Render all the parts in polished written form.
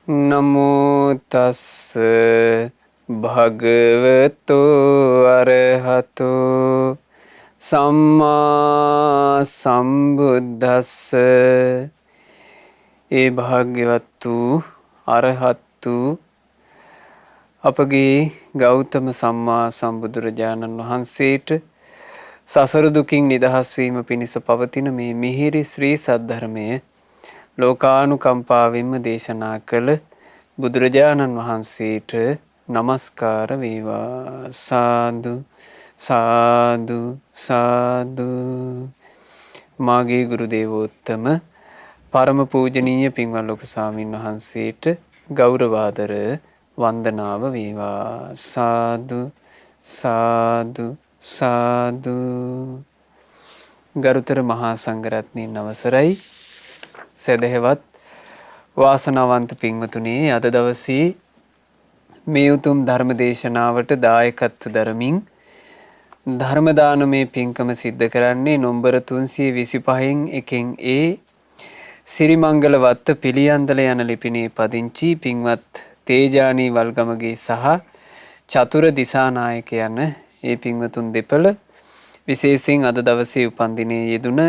නමෝ තස්ස භගවතු අරහතෝ සම්මා සම්බුද්දස්ස. ඒ භාග්‍යවත් වූ අරහත් වූ අපගේ ගෞතම සම්මා සම්බුදුරජාණන් වහන්සේට සසර දුකින් නිදහස් වීම පිණිස පවතින මේ මිහිරි ශ්‍රී සද්ධර්මය ලෝකානුකම්පාවෙන්ම දේශනා කළ බුදුරජාණන් වහන්සේට නමස්කාර වේවා. සාදු සාදු සාදු. මාගේ ගුරු දේවෝත්තම පරම පූජනීය පින්වත් ලොකු ස්වාමීන් වහන්සේට ගෞරවාදර වන්දනාව වේවා. සාදු සාදු සාදු. ගරුතර මහා සංඝරත්නයන් අවසරයි. සදහෙවත් වාසනාවන්ත පින්වතුනේ, අද දවසේ මේ උතුම් ධර්ම දේශනාවට දායකත්ව දරමින් ධර්ම දානමේ පින්කම සිද්ධ කරන්නේ නොම්බර 325න් එකෙන් ඒ සිරිමංගල වත්ත පිළියන්දල යන ලිපිනේ පදිංචි පින්වත් තේජානී වල්ගමගේ සහ චතුර දිසානායක යන ඒ පින්වතුන් දෙපළ, විශේෂයෙන් අද දවසේ උපන්දිනේ යෙදුන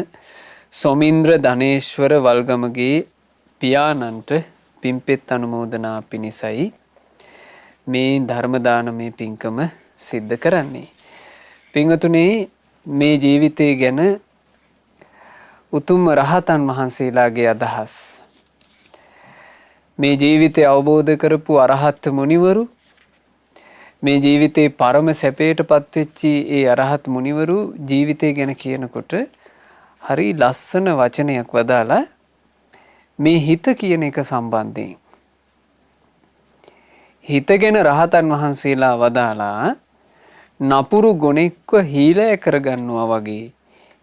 සොමින්ද්‍ර ධනේශ්වර වල්ගමගේ පියාණන්ට පින්පෙත් අනුමෝදනා පිණිසයි මේ ධර්ම දානමේ පින්කම සිද්ධ කරන්නේ. පින්වතුනේ, මේ ජීවිතය ගැන උතුම් රහතන් වහන්සේලාගේ අදහස්, මේ ජීවිතය අවබෝධ කරපු අරහත් මුනිවරු, මේ ජීවිතේ පරම සැපයට පත්වෙච්චි ඒ අරහත් මුනිවරු ජීවිතය ගැන කියනකොට හරි ලස්සන වචනයක් වදාලා මේ හිත කියන එක සම්බන්ධයෙන්. හිත ගැන රහතන් වහන්සේලා වදාලා නපුරු ගොනෙක්ව හීලෑ කරගන්නවා වගේ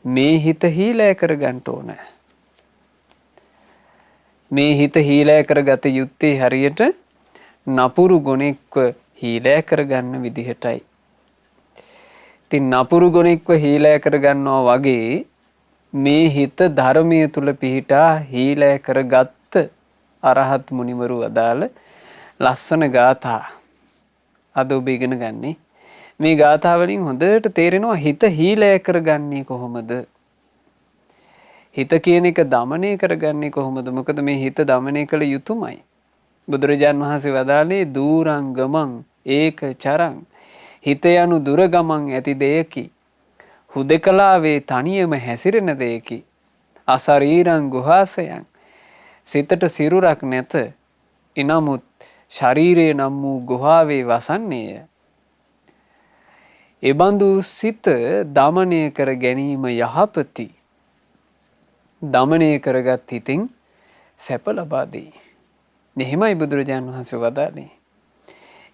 මේ හිත හීලෑ කරගන්න ඕන. මේ හිත හීලෑ කරගත යුත්තේ හරියට නපුරු ගොනෙක්ව හීලෑ කරගන්න විදිහටයි. ඉතින් නපුරු ගොනෙක්ව හීලෑ කරගන්නවා වගේ මේ හිත ධර්මය තුල පිහිටා හීලෑ කරගත්ත අරහත් මුනිවරු අදාළ ලස්සන ගාථා අද ඔබ ඉගෙන ගන්නේ. මේ ගාථා වලින් හොඳට තේරෙනවා හිත හීලෑ කරගන්නේ කොහොමද, හිත කියන එක দমনය කරගන්නේ කොහොමද. මොකද මේ හිත দমনය කළ යුතුමයි. බුදුරජාන් වහන්සේ වදාළේ දූරංගමං ඒක චරං, හිත යනු දුර ගමන් ඇති දෙයකි, හුදකලාවේ තනියම හැසිරෙන දෙයකි, අසරීරං ගුහාසයන්, සිතට සිරුරක් නැත, එනමුත් ශරීරය නම් වූ ගුහාවේ වසන්නේය. එබඳු සිත දමනය කර ගැනීම යහපති. දමනය කරගත් හිතින් සැප ලබා දෙයි. එහෙමයි බුදුරජාණන් වහන්සේ වදාළේ.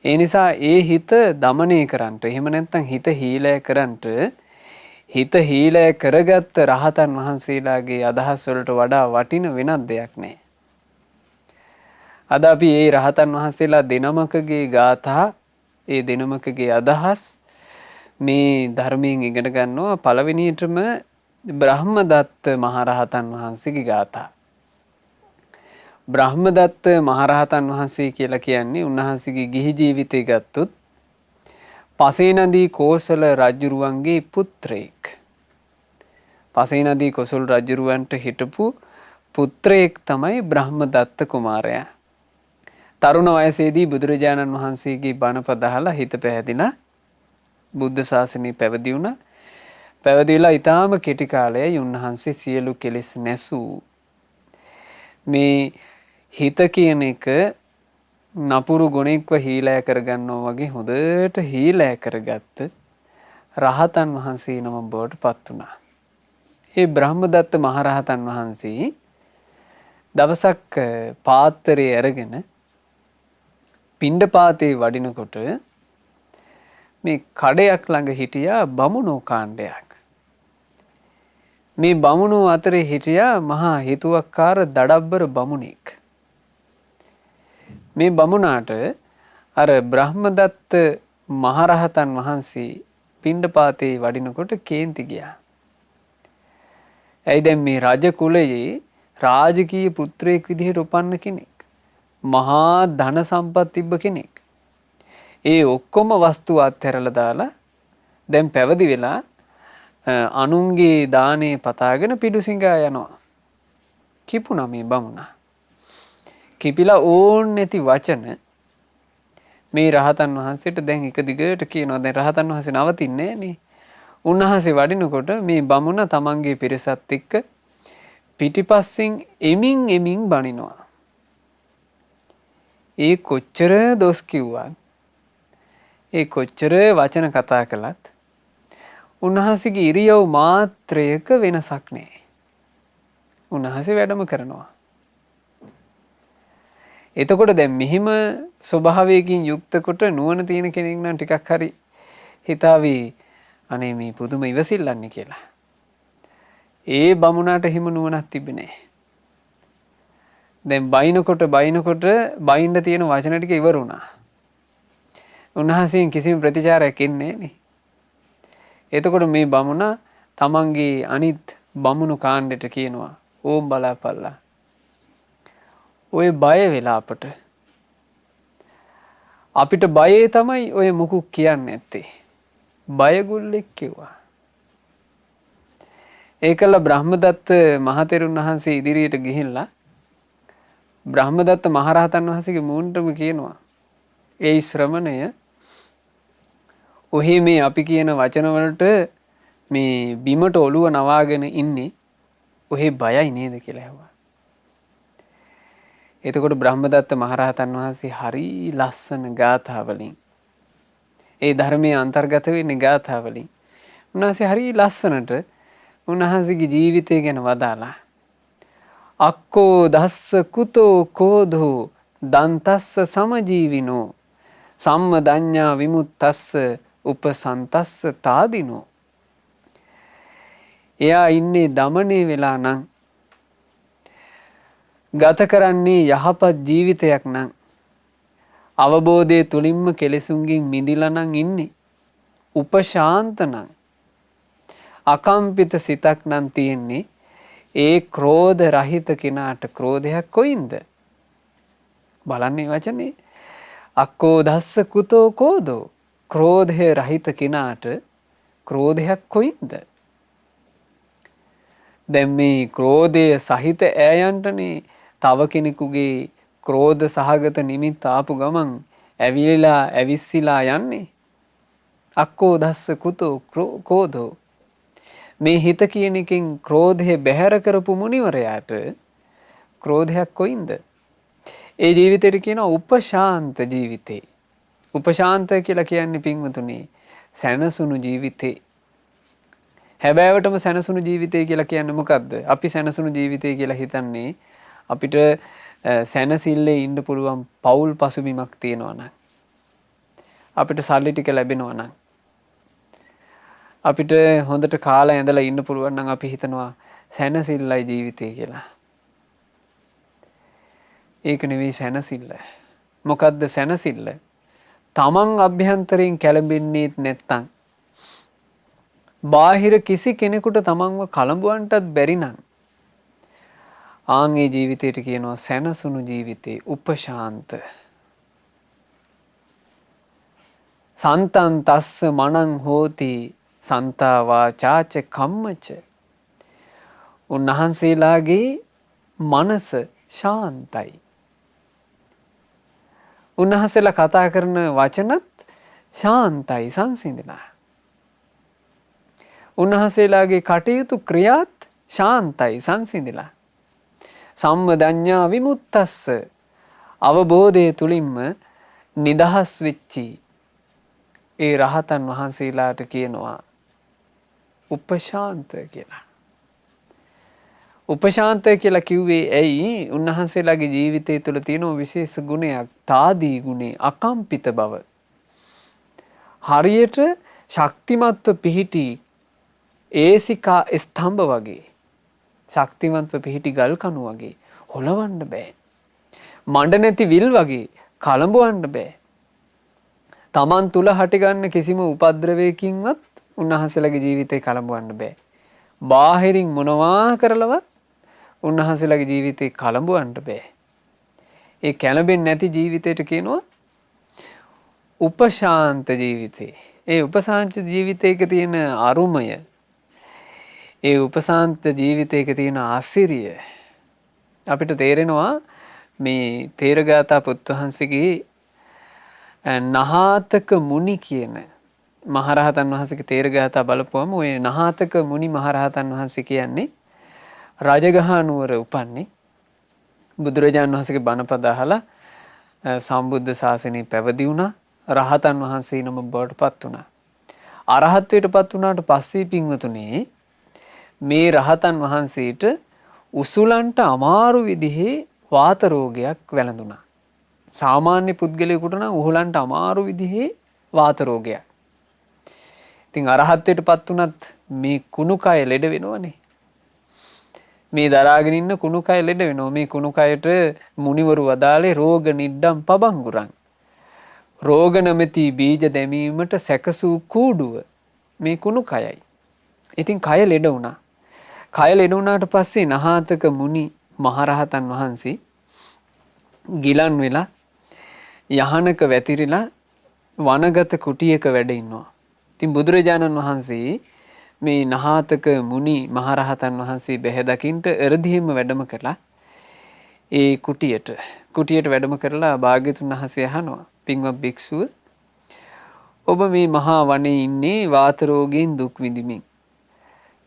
ඒ නිසා ඒ හිත දමනය කරන්නට, එහෙම නැත්නම් හිත හීලෑ කරන්නට, හිත හීලෑ කරගත්ත රහතන් වහන්සේලාගේ අදහස් වලට වඩා වටින වෙනත් දෙයක් නැහැ. අද අපි ඒ රහතන් වහන්සේලා දෙනමකගේ ගාථා, ඒ දෙනමකගේ අදහස් මේ ධර්මයෙන් ඉගෙන ගන්නවා. පළවෙනියටම බ්‍රහ්මදත්ත මහරහතන් වහන්සේගේ ගාථා. බ්‍රහ්මදත්ත මහරහතන් වහන්සේ කියලා කියන්නේ උන්වහන්සේගේ ගිහි ජීවිතය ගත්තොත් පසේනදී කෝසල රජුරුවන්ගේ පුත්‍රයෙක්. පසේනදී කොසල් රජුරුවන්ට හිටපු පුත්‍රයෙක් තමයි බ්‍රහ්මදත්ත කුමාරයා. තරුණ වයසේදී බුදුරජාණන් වහන්සේගේ බණ පදහලා හිත පැහැදිලා බුද්ධ ශාසනය පැවිදි වුණා. පැවිදිලා ඊටාම කෙටි කාලයයි උන්වහන්සේ සියලු කෙලෙස් නැසූ. මේ හිත කියන එක නපුරු ගුණෙක්ව හීලෑ කරගන්නවා වගේ හොඳට හීලෑ කරගත්ත රහතන් වහන්සේ නම බවට පත් වුණා. ඒ බ්‍රහ්මදත්ත මහරහතන් වහන්සේ දවසක් පාත්‍රය අරගෙන පිණ්ඩපාතේ වඩිනකොට මේ කඩයක් ළඟ හිටියා බමුණෝ කාණ්ඩයක්. මේ බමුණෝ අතරේ හිටියා මහා හිතුවක්කාර දඩබ්බර බමුණෙක්. මේ බමුණාට අර බ්‍රහ්මදත්ත මහරහතන් වහන්සේ පිණ්ඩපාතේ වඩිනකොට කේන්ති ගියා. ඇයි දැන් මේ රජ කුලයේ රාජකීය පුත්‍රයෙක් විදිහට උපන්න කෙනෙක්. මහා ධන සම්පත් තිබ්බ කෙනෙක්. ඒ ඔක්කොම වස්තු අත්හැරලා දාලා දැන් පැවිදි වෙලා අනුන්ගේ දානේ පතාගෙන පිඩුසිඟා යනවා. කිපුණා මේ බමුණා. කිපිලා ඕන් නැති වචන මේ රහතන් වහන්සේට දැන් එක දිගට කියනවා. දැන් රහතන් වහන්සේ නවතින්නේ නෑනේ. උන්වහන්සේ වඩිනකොට මේ බමුණ තමන්ගේ පිරිසත් එක්ක පිටිපස්සෙන් එමින් එමින් බනිනවා. ඒ කොච්චර දොස් කිව්වත් ඒ කොච්චර වචන කතා කළත් උන්වහන්සේගේ ඉරියව් මාත්‍රයක වෙනසක් නෑ. උන්වහන්සේ වැඩම කරනවා. එතකොට දැන් මෙහිම ස්වභාවයකින් යුක්ත කොට නුවණ තියෙන කෙනෙක් නම් ටිකක් හරි හිතාවි අනේ මේ පුදුම ඉවසිල්ලන්නේ කියලා. ඒ බමුණාට හිම නුවණක් තිබෙන්නේ නැහැ. දැන් බයිනකොට බයින්න තියෙන වචන ටික ඉවර වුණා. උන්වහන්සේගෙන් කිසිම ප්‍රතිචාරයක් එන්නේ නැහැ. එතකොට මේ බමුණා තමන්ගේ අනිත් බමුණු කාණ්ඩෙට කියනවා ඕම් බලාපල්ලා. ඔය බය වෙලා අපිට බයේ තමයි ඔය මුකුත් කියන්නේ නැත්තේ. බයගුල්ලෙක් කිව්වා. ඒකල බ්‍රහ්මදත්ත මහතෙරුන් වහන්සේ ඉදිරියට ගිහිල්ලා බ්‍රහ්මදත්ත මහරහතන් වහන්සේගේ මූණටම කියනවා ඒ ශ්‍රමණය ඔහි මේ අපි කියන වචන වලට මේ බිමට ඔළුව නවාගෙන ඉන්නේ ඔහි බයයි නේද කියලා ඇහුවා. එතකොට බ්‍රහ්මදත්ත මහරහතන් වහන්සේ හරි ලස්සන ගාථා වලින් ඒ ධර්මයේ අන්තර්ගත වෙන්නේ ගාථා වලින් උන්වහන්සේ හරි ලස්සනට උන්වහන්සේගේ ජීවිතය ගැන වදාලා අක්කෝ දස්ස කුතෝ කෝධෝ දන්තස්ස සමජීවිනෝ සම්මදඤ්ඤා විමුක්තස්ස උපසන්තස්ස තාදිනෝ. එයා ඉන්නේ දමණය වෙලා නම් ගත කරන්නේ යහපත් ජීවිතයක් නම් අවබෝධයේ තුලින්ම කෙලෙසුන්ගෙන් මිදිලා නම් ඉන්නේ උපශාන්ත නම් අකම්පිත සිතක් නම් තියෙන්නේ ඒ ක්‍රෝධ රහිත කෙනාට ක්‍රෝධයක් කොයින්ද බලන්නේ වචනේ අක්කෝ දස්ස කුතෝ කෝධෝ ක්‍රෝධය රහිත කෙනාට ක්‍රෝධයක් කොයින්ද. දැන් මේ ක්‍රෝධය සහිත ඈයන්ටනේ තව කෙනෙකුගේ ක්‍රෝධ සහගත නිමිත්ත ආපු ගමන් ඇවිලිලා ඇවිස්සිලා යන්නේ. අක්කෝ දස්ස කුතෝ කෝධෝ මේ හිත කියන එකෙන් ක්‍රෝධය බැහැර කරපු මුනිවරයාට ක්‍රෝධයක් කොයින්ද. ඒ ජීවිතේට කියනවා උපශාන්ත ජීවිතේ. උපශාන්ත කියලා කියන්නේ පින්වතුනි සැනසුණු ජීවිතේ. හැබෑවටම සැනසුණු ජීවිතය කියලා කියන්නේ මොකද්ද? අපි සැනසුණු ජීවිතය කියලා හිතන්නේ අපිට සැනසille ඉන්න පුළුවන් පෞල් පසුබිමක් තියෙනවා නම් අපිට සල්ලි ටික ලැබෙනවා නම් අපිට හොඳට කාලා ඇඳලා ඉන්න පුළුවන් නම් අපි හිතනවා සැනසෙල්ලයි ජීවිතය කියලා. ඒක නෙවෙයි සැනසෙල්ල. මොකද්ද සැනසෙල්ල? තමන් අභ්‍යන්තරයෙන් කැළඹෙන්නේ නැත්තම් බාහිර කිසි කෙනෙකුට තමන්ව කලඹවන්නටත් බැරි නම් ආන්ගේ ජීවිතයට කියනවා සැනසුණු ජීවිතේ උපශාන්ත. සන්තං තස්ස මනං හෝති සන්තා වාචාච කම්මච. උන්වහන්සේලාගේ මනස ශාන්තයි. උන්වහන්සේලා කතා කරන වචනත් ශාන්තයි සංසිඳිලා. උන්වහන්සේලාගේ කටයුතු ක්‍රියාත් ශාන්තයි සංසිඳිලා. සම්මදඤ්ඤා විමුක්තස්ස අවබෝධය තුලින්ම නිදහස් වෙච්චි ඒ රහතන් වහන්සේලාට කියනවා උපශාන්ත කියලා. උපශාන්ත කියලා කිව්වේ ඇයි? උන්වහන්සේලාගේ ජීවිතය තුළ තියෙන විශේෂ ගුණයක් තාදී ගුණේ අකම්පිත බව. හරියට ශක්තිමත්ව පිහිටි ඒසිකා ස්තම්භ වගේ ශක්තිමත්ව පිහිටි ගල් කණු වගේ හොලවන්න බෑ. මඬ නැති විල් වගේ කලඹවන්න බෑ. තමන් තුල හටගන්න කිසිම උපද්‍රවයකින්වත් උන්වහන්සේලාගේ ජීවිතේ කලඹවන්න බෑ. බාහිරින් මොනවා කරලවත් උන්වහන්සේලාගේ ජීවිතේ කලඹවන්න බෑ. ඒ කැළඹෙන්නේ නැති ජීවිතයට කියනවා උපශාන්ත ජීවිතේ. ඒ උපශාන්ත ජීවිතයක තියෙන අරුමය, ඒ උපශාන්ත ජීවිතයක තියෙන ආසිරිය අපිට තේරෙනවා මේ තේරගාථා පුත්වහන්සේගේ නහාතක මුනි කියන මහරහතන් වහන්සේගේ තේරගාථා බලපුවම ওই නහාතක මුනි මහරහතන් වහන්සේ කියන්නේ රජගහ නුවර උපන්නේ බුදුරජාණන් වහන්සේගේ බණපද අහලා සම්බුද්ධ ශාසනය පැවිදි වුණා. රහතන් වහන්සේ නම බවට පත් වුණා. අරහත්ත්වයට පත් වුණාට පස්සේ පින්වතුනේ මේ රහතන් වහන්සේට උසුලන්ට අමාරු විදිහේ වාත රෝගයක් වැළඳුණා. සාමාන්‍ය පුද්ගලයෙකුට නම් උහුලන්ට අමාරු විදිහේ වාත රෝගයක්. ඉතින් අරහත්ත්වයට පත් වුණත් මේ කුණු කය ලෙඩ වෙනවනේ. මේ දරාගෙන ඉන්න කුණු කය ලෙඩ වෙනවා. මේ කුණු කයට මුනිවරු වදාළේ රෝග නිඩ්ඩම් පබංගුරන්. රෝග නැමැති බීජ දැමීමට සැකසූ කූඩුව මේ කුණු කයයි. ඉතින් කය ලෙඩ වුණා. කය ලෙඩ වුණාට පස්සේ නහාතක මුනි මහරහතන් වහන්සේ ගිලන් වෙලා යහනක වැතිරිලා වනගත කුටියක වැඩ ඉන්නවා. ඉතින් බුදුරජාණන් වහන්සේ මේ නහාතක මුනි මහරහතන් වහන්සේ බැහැ දකින්ට එරදිහිම වැඩම කළා. ඒ කුටියට වැඩම කරලා භාග්‍යතුන් වහන්සේ අහනවා, පින්වත් භික්ෂුව, ඔබ මේ මහා වනයේ ඉන්නේ වාත රෝගයෙන් දුක් විඳිමින්.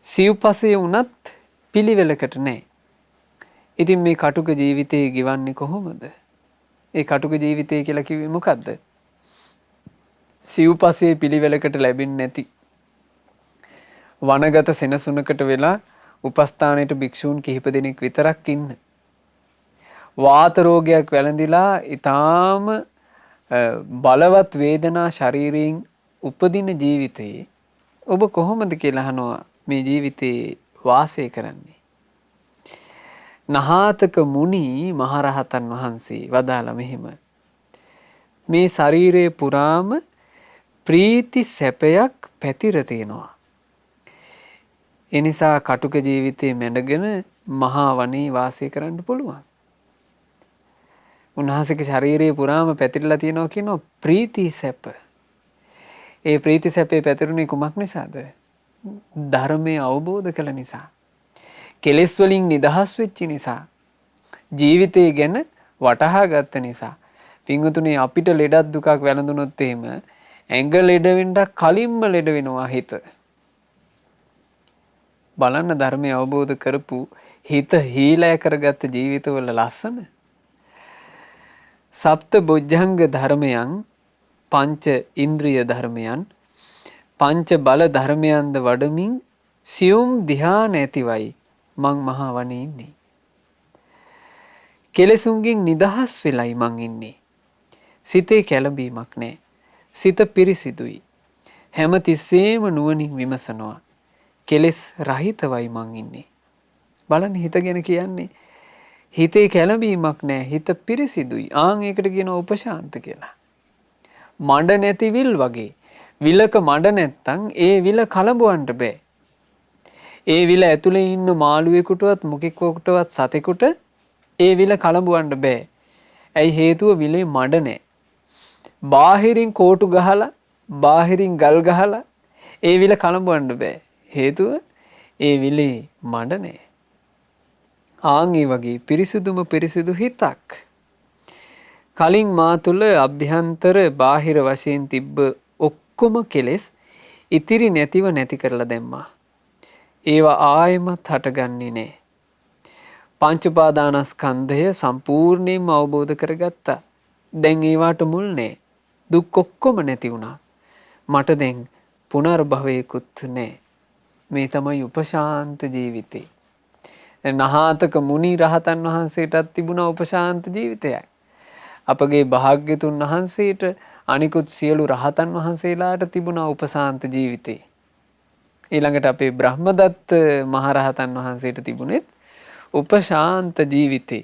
සිව්පසය වුණත් පිළිවෙලකට නැහැ. ඉතින් මේ කටුක ජීවිතේ ගෙවන්නේ කොහොමද? ඒ කටුක ජීවිතය කියලා කිව්වේ මොකද්ද? සිව්පසයේ පිළිවෙලකට ලැබෙන්නේ නැති වනගත සෙනසුනකට වෙලා උපස්ථානයට භික්ෂූන් කිහිප දෙනෙක් විතරක් ඉන්න. වාත රෝගයක් වැළඳිලා ඊටාම බලවත් වේදනා ශරීරයෙන් උපදින ජීවිතේ ඔබ කොහොමද කියලා අහනවා මේ ජීවිතේ වාසය කරන්නේ. නහාතක මුනි මහරහතන් වහන්සේ වදාළ මෙහෙම, මේ ශරීරයේ පුරාම ප්‍රීති සැපයක් පැතිර තියෙනවා. එනිසා කටුක ජීවිතේ මැඩගෙන මහා වනයේ වාසය කරන්න පුළුවන්. උන්වහන්සේගේ ශරීරයේ පුරාම පැතිරලා තියෙනවා කියනවා ප්‍රීති සැප. ඒ ප්‍රීති සැපේ පැතිරුනේ කුමක් නිසාද? ධර්මය අවබෝධ කළ නිසා. කෙලෙස් වලින් නිදහස් වෙච්ච නිසා. ජීවිතය ගැන වටහා ගත්ත නිසා. පින්වතුනි, අපිට ලෙඩක් දුකක් වැළඳුනොත් එහෙම ඇඟ ලෙඩ වෙන්න කලින්ම ලෙඩ වෙනවා හිත. බලන්න ධර්මය අවබෝධ කරපු හිත හීලෑ කරගත්ත ජීවිතවල ලස්සන. සප්ත බොජ්ජංග ධර්මයන්, පංච ඉන්ද්‍රිය ධර්මයන්, පංච බල ධර්මයන්ද වඩමින් සියුම් ධ්‍යාන ඇතිවයි මං මහා වනයේ ඉන්නේ. කෙලෙසුන්ගෙන් නිදහස් වෙලයි මං ඉන්නේ. සිතේ කැළඹීමක් නැහැ. සිත පිරිසිදුයි. හැම තිස්සෙම නුවණින් විමසනවා. කෙලෙස් රහිතවයි මං ඉන්නේ. බලන්න හිත ගැන කියන්නේ. හිතේ කැළඹීමක් නැහැ. හිත පිරිසිදුයි. ඒකට කියනවා උපශාන්ත කියලා. මඩ නැති විල් වගේ. විලක මඩ නැත්තම් ඒ විල කලඹවන්න බෑ. ඒ විල ඇතුලේ ඉන්න මාළුවෙකුටවත් මොකෙකුටවත් සතෙකුට ඒ විල කලඹවන්න බෑ. ඇයි හේතුව? විලේ මඩ නැහැ. බාහිරින් කෝටු ගහලා, බාහිරින් ගල් ගහලා ඒ විල කලඹවන්න බෑ. හේතුව ඒ විලේ මඩ නැහැ. ඒ වගේ පිරිසිදු හිතක්. කලින් මා තුළ අභ්‍යන්තර බාහිර වශයෙන් තිබ්බ ඔක්කොම කෙලෙස් ඉතිරි නැතිව නැති කරලා දැම්මා. ඒවා ආයෙමත් හටගන්නේ නැහැ. පංච උපාදානස්කන්ධය සම්පූර්ණයෙන්ම අවබෝධ කරගත්තා. දැන් ඒවට මුල් නැහැ. දුක් ඔක්කොම නැති වුණා. මට දැන් පුනර්භවයකුත් නැහැ. මේ තමයි උපශාන්ත ජීවිතේ. නහාතක මුනි රහතන් වහන්සේටත් තිබුණා උපශාන්ත ජීවිතයක්. අපගේ භාග්‍යතුන් වහන්සේට අනිකුත් සියලු රහතන් වහන්සේලාට තිබුණා උපශාන්ත ජීවිතේ. ඊළඟට අපේ බ්‍රහ්මදත්ත මහරහතන් වහන්සේට තිබුණෙත් උපශාන්ත ජීවිතේ.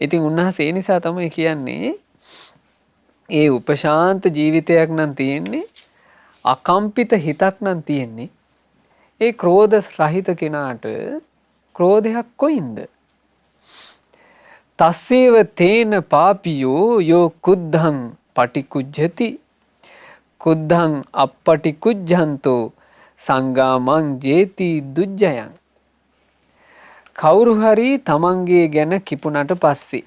ඉතින් උන්වහන්සේ ඒ නිසා තමයි කියන්නේ ඒ උපශාන්ත ජීවිතයක් නම් තියෙන්නේ, අකම්පිත හිතක් නම් තියෙන්නේ. ඒ ක්‍රෝධ රහිත කෙනාට ක්‍රෝධයක් කොයින්ද? තස්සේව තේන පාපියෝ යෝ කුද්ධං පටිකුජ්ජති කුද්ධං අප්පටිකුජ්ජන්තෝ සංගාමං ජේති දුජ්ජයන්. කවුරු හරි තමන්ගේ ගැන කිපුණට පස්සේ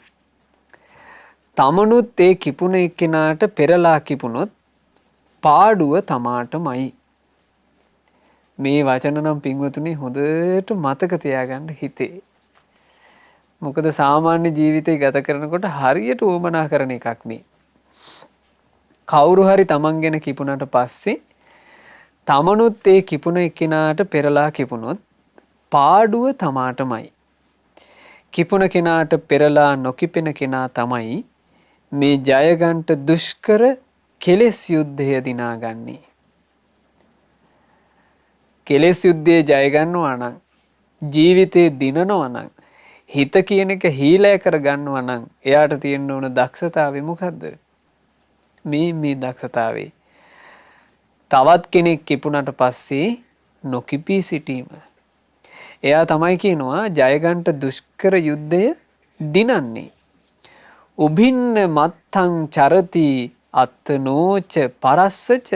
තමනුත් ඒ කිපුණ එක්කෙනාට පෙරලා කිපුණොත් පාඩුව තමාටමයි. මේ වචන නම් පින්වතුනි හොඳට මතක තියාගන්න හිතේ. මොකද සාමාන්‍ය ජීවිතය ගත කරනකොට හරියට උවමනා කරන එකක් මේ. කවුරු හරි තමන් ගැන කිපුණට පස්සේ තමනුත් ඒ කිපුණ එක්කෙනාට පෙරලා කිපුණොත් පාඩුව තමාටමයි. කිපුණ කෙනාට පෙරලා නොකිපෙන කෙනා තමයි මේ ජයගන්ට දුෂ්කර කෙලෙස් යුද්ධය දිනාගන්නේ. කෙලෙස් යුද්ධයේ ජයගන්නවා නම් ජීවිතේ දිනනවා නම් හිත කියන එක හීලෑ කරගන්නවා නම් එයාට තියෙන්න ඕන දක්ෂතාවය මොකද්ද? මේ දක්ෂතාවේ තවත් කෙනෙක් කිපුණට පස්සේ නොකිපී සිටීම. එයා තමයි කියනවා ජයගන්ට දුෂ්කර යුද්ධය දිනන්නේ. උභින්න මත්තං චරති අත්තනෝච පරස්සච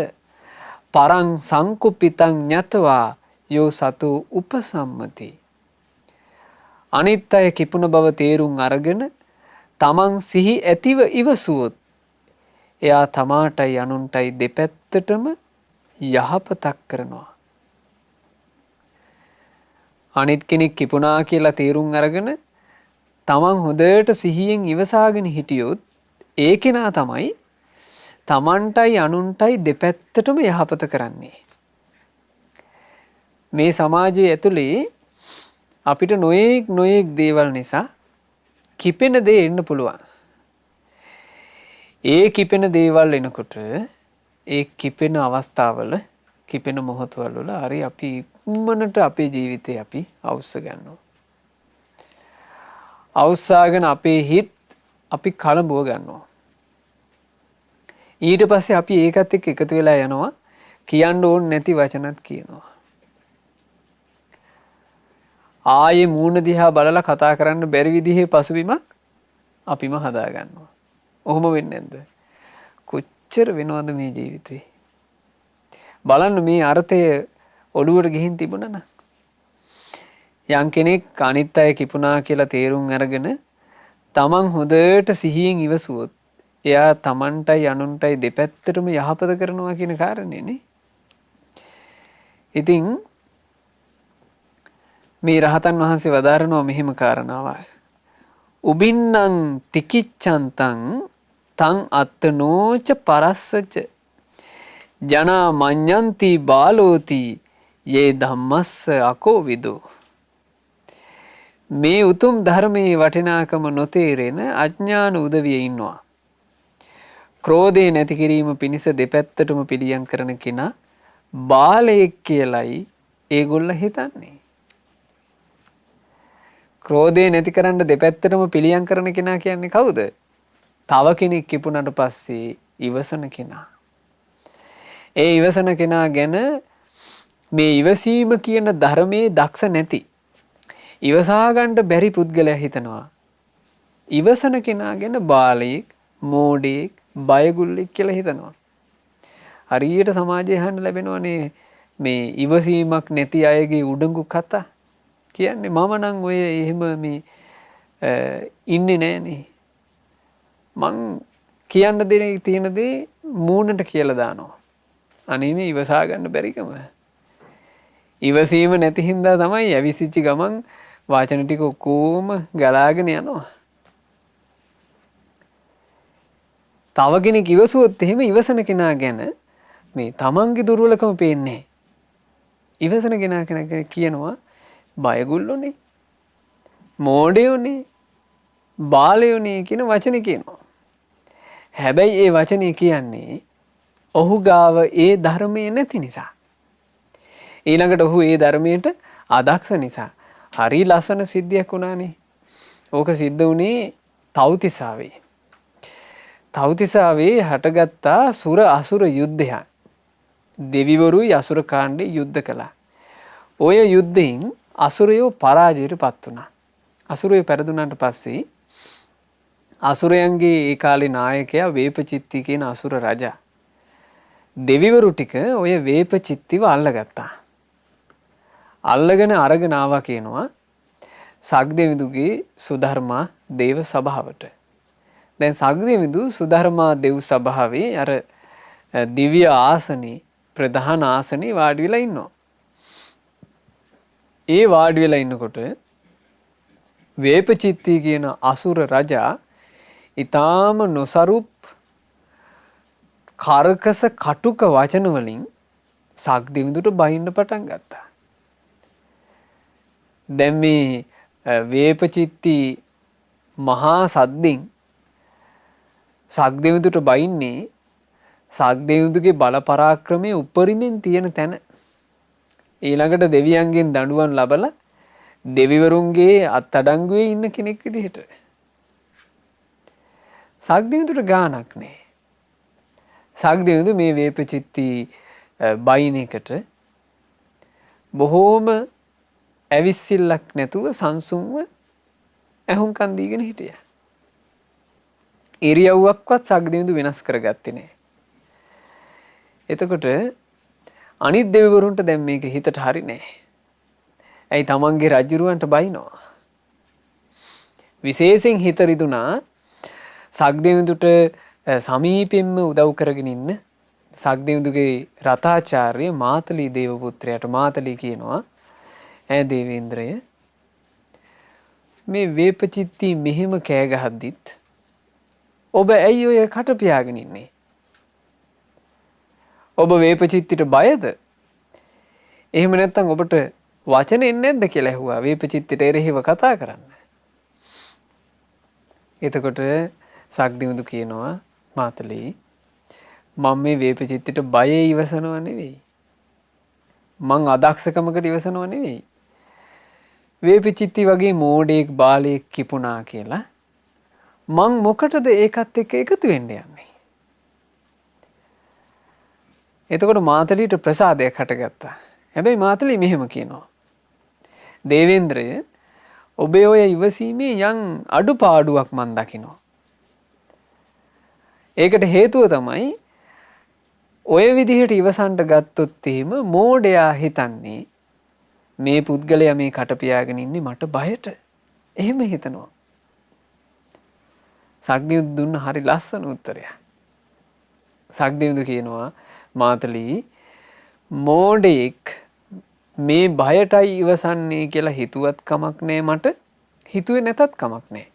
පරං සංකුපිතං ඤතවා යෝ සතු උපසම්මති. අනිත් අය කිපුණ බව තේරුම් අරගෙන තමන් සිහි ඇතිව ඉවසුවොත් එයා තමාටයි අනුන්ටයි දෙපැත්තටම යහපතක් කරනවා. අනිත් කෙනෙක් කිපුණා කියලා තේරුම් අරගෙන තමන් හොඳට සිහියෙන් ඉවසාගෙන හිටියොත් ඒ කෙනා තමයි තමන්ටයි අනුන්ටයි දෙපැත්තටම යහපත කරන්නේ. මේ සමාජයේ ඇතුලේ අපිට නොයෙක් දේවල් නිසා කිපෙන දේ එන්න පුළුවන්. ඒ කිපෙන දේවල් එනකොට ඒ කිපෙන අවස්ථාවල කිපෙන මොහොතවල හරි අපි ඉක්මනට අපේ ජීවිතේ අපි අවශ්‍ය ගන්නවා. අවශ්‍යගෙන අපේ හිත අපි කලඹව ගන්නවා. ඊට පස්සේ අපි ඒකත් එක්ක එකතු වෙලා යනවා කියන්න ඕන නැති වචනත් කියනවා. ආයේ මූණ දිහා බලලා කතා කරන්න බැරි විදිහේ පසුබිමක් අපිම හදා ගන්නවා. ඔහොම වෙන්නේ නැද්ද? කොච්චර වෙනවද මේ ජීවිතේ? බලන්න මේ අර්ථය ඔළුවට ගිහින් තිබුණා නම් යම් කෙනෙක් අනිත් අය කිපුණා කියලා තේරුම් අරගෙන තමන් හොඳට සිහියෙන් ඉවසුවොත් එයා තමන්ටයි අනුන්ටයි දෙපැත්තටම යහපත කරනවා කියන කාරණේනේ. ඉතින් මේ රහතන් වහන්සේ වදාරනවා මෙහෙම කාරණාවක්. උබින්නං තිකිච්ඡන්තං තං අත්තනෝච පරස්සච ජනා මඤ්ඤන්ති බාලෝති යේ ධම්මස්ස අකෝවිදෝ. මේ උතුම් ධර්මයේ වටිනාකම නොතේරෙන අඥාන උදවිය ඉන්නවා. ක්‍රෝධය නැති කිරීම පිණිස දෙපැත්තටම පිළියම් කරන කෙනා බාලයෙක් කියලයි ඒගොල්ල හිතන්නේ. ක්‍රෝධය නැති කරන්න දෙපැත්තටම පිළියම් කරන කෙනා කියන්නේ කවුද? තව කෙනෙක් කිපුණට පස්සේ ඉවසන කෙනා. ඒ ඉවසන කෙනා ගැන මේ ඉවසීම කියන ධර්මයේ දක්ෂ නැති ඉවසා ගන්න බැරි පුද්ගලයා හිතනවා ඉවසන කෙනා ගැන බාලයෙක්, මෝඩයෙක්, බයගුල්ලෙක් කියලා හිතනවා. හරියට සමාජයේ අහන්න ලැබෙනවනේ මේ ඉවසීමක් නැති අයගේ උඩඟු කතා. කියන්නේ මම නම් ඔය එහෙම මේ ඉන්නේ නෑනේ. මං කියන්න දෙන තියෙන දේ මූණට කියලා දානවා. අනේ මේ ඉවසා ගන්න බැරිකම. ඉවසීම නැති හින්දා තමයි ඇවිසිච්ච ගමන් වාචන ටික ඔක්කොම ගලාගෙන යනවා. තව කෙනෙක් ඉවසුවොත් එහෙම ඉවසන කෙනා ගැන මේ තමන්ගේ දුර්වලකම පේන්නේ. ඉවසන කෙනා කියනවා බයගුල්ලෝනේ, මෝඩයෝනේ, බාලයෝනේ කියන වචනේ කියනවා. හැබැයි ඒ වචනේ කියන්නේ ඔහු ගාව ඒ ධර්මයේ නැති නිසා. ඊළඟට ඔහු ඒ ධර්මයට අදක්ෂ නිසා. හරි ලස්සන සිද්ධියක් වුණානේ. ඕක සිද්ධ වුණේ තව්තිසාවේ. තව්තිසාවේ හටගත්තා සුර අසුර යුද්ධයක්. දෙවිවරුයි අසුර කාණ්ඩේ යුද්ධ කළා. ඔය යුද්ධයෙන් අසුරයෝ පරාජයට පත් වුණා. අසුරයෝ පෙරදුනාට පස්සේ අසුරයන්ගේ ඒ කාලේ නායකයා වේපචිත්ති කියන අසුර රජා. දෙවිවරු ටික ඔය වේපචිත්තිව අල්ලගත්තා. අල්ලගෙන අරගෙන ආවා කියනවා සක්දෙවිඳුගේ සුධර්මා දේව සභාවට. දැන් සක්දෙවිඳු සුධර්මා දේව සභාවේ අර දිව්‍ය ආසනේ ප්‍රධාන ආසනේ වාඩි වෙලා ඉන්නවා. ඒ වාඩි වෙලා ඉන්නකොට වේපචිත්ති කියන අසුර රජා ඊටාම නොසරුප් කරකස කටුක වචන වලින් සක්දෙවිඳුට බයින්න පටන් ගත්තා. දැන් මේ වේපචිත්ති මහා සද්දෙන් සක්දෙවිඳුට බයින්නේ සක්දෙවිඳුගේ බල පරාක්‍රමයේ උපරිමෙන් තියෙන තැන. ඊළඟට දෙවියන්ගෙන් දඬුවම් ලබලා දෙවිවරුන්ගේ අත්අඩංගුවේ ඉන්න කෙනෙක් විදිහට. සක්දෙවිඳුට ගාණක් නැහැ. සක්දෙවිඳු මේ වේපචිත්ති බයින් එකට බොහෝම ඇවිස්සිල්ලක් නැතුව සංසුන්ව ඇහුම්කන් දීගෙන හිටියා. ඉරියව්වක්වත් සක්දෙවිඳු වෙනස් කරගත්තේ නැහැ. එතකොට අනිත් දෙවිවරුන්ට දැන් මේක හිතට හරි නැහැ. ඇයි තමන්ගේ රජුරවන්ට බයිනවා. විශේෂයෙන් හිත රිදුනා සක්දෙවිඳුට සමීපෙන්ම උදව් කරගෙන ඉන්න සක්දෙවිඳුගේ රතාචාර්ය මාතලී දේවපුත්‍රයාට මාතලී කියනවා ඈ දේවේන්ද්‍රය මේ වේපචිත්ති මෙහෙම කෑ ගහද්දිත් ඔබ ඇයි ඔය කට පියාගෙන ඉන්නේ? ඔබ වේපචිත්තිට බයද? එහෙම නැත්නම් ඔබට වචන එන්නේ නැද්ද කියලා ඇහුවා වේපචිත්තිට එරෙහිව කතා කරන්න. එතකොට සක්දෙවිඳු කියනවා මාතලී මම මේ වේපචිත්තිට බය ඉවසනව නෙවෙයි. මං අදක්ෂකමකට ඉවසනව නෙවෙයි. වේපචිත්ති වගේ මෝඩෙක් බාලයෙක් කිපුණා කියලා මං මොකටද ඒකත් එක්ක එකතු වෙන්න යන්නේ? එතකොට මාතලීට ප්‍රසාදයක් හටගත්තා. හැබැයි මාතලී මෙහෙම කියනවා. දේවේන්ද්‍රය ඔබේ ඔය ඉවසීමේ යම් අඩුපාඩුවක් මන් දකිනවා. ඒකට හේතුව තමයි ඔය විදිහට ඉවසන්ට ගත්තොත් එහෙම මෝඩයා හිතන්නේ මේ පුද්ගලයා මේ කට පියාගෙන ඉන්නේ මට බයට. එහෙම හිතනවා. සක්දෙවිඳු දුන්න හරි ලස්සන උත්තරයක්. සක්දෙවිඳු කියනවා මාතලී මෝඩෙක් මේ බයටයි ඉවසන්නේ කියලා හිතුවත් කමක් නෑ මට හිතුවේ නැතත් කමක් නෑ.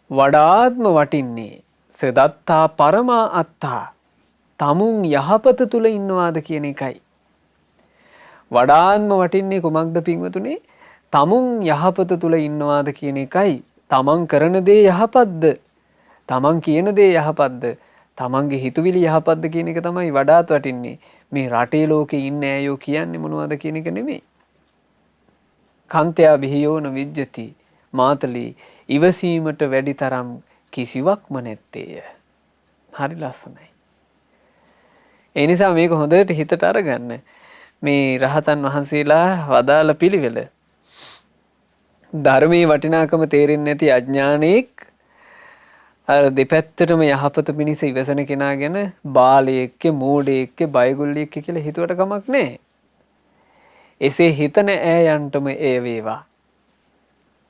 වඩාත්ම වටින්නේ සදත්තා පරමා අත්තා තමුන් යහපත තුල ඉන්නවාද කියන එකයි. වඩාත්ම වටින්නේ කුමක්ද පින්වතුනි? තමුන් යහපත තුල ඉන්නවාද කියන එකයි. තමන් කරන දේ යහපත්ද? තමන් කියන දේ යහපත්ද? තමන්ගේ හිතුවිලි යහපත්ද කියන එක තමයි වඩාත් වටින්නේ. මේ රටේ ලෝකේ ඉන්න අයෝ කියන්නේ මොනවද කියන එක නෙමෙයි. කාන්තයා බිහියෝන විජ්ජති මාතලී ඉවසීමට වැඩි තරම් කිසිවක්ම නැත්තේය. හරි ලස්සනයි. ඒ නිසා මේක හොඳට හිතට අරගන්න. මේ රහතන් වහන්සේලා වදාළ පිළිවෙල ධර්මයේ වටිනාකම තේරෙන්නේ නැති අඥානෙක් අර දෙපැත්තටම යහපත පිණිස ඉවසන කෙනා ගැන බාලයෙක්ක මෝඩයෙක්ක බයගුල්ලියෙක්ක කියලා හිතුවට කමක් නැහැ. එසේ හිතන ඈයන්ටම ඒ වේවා.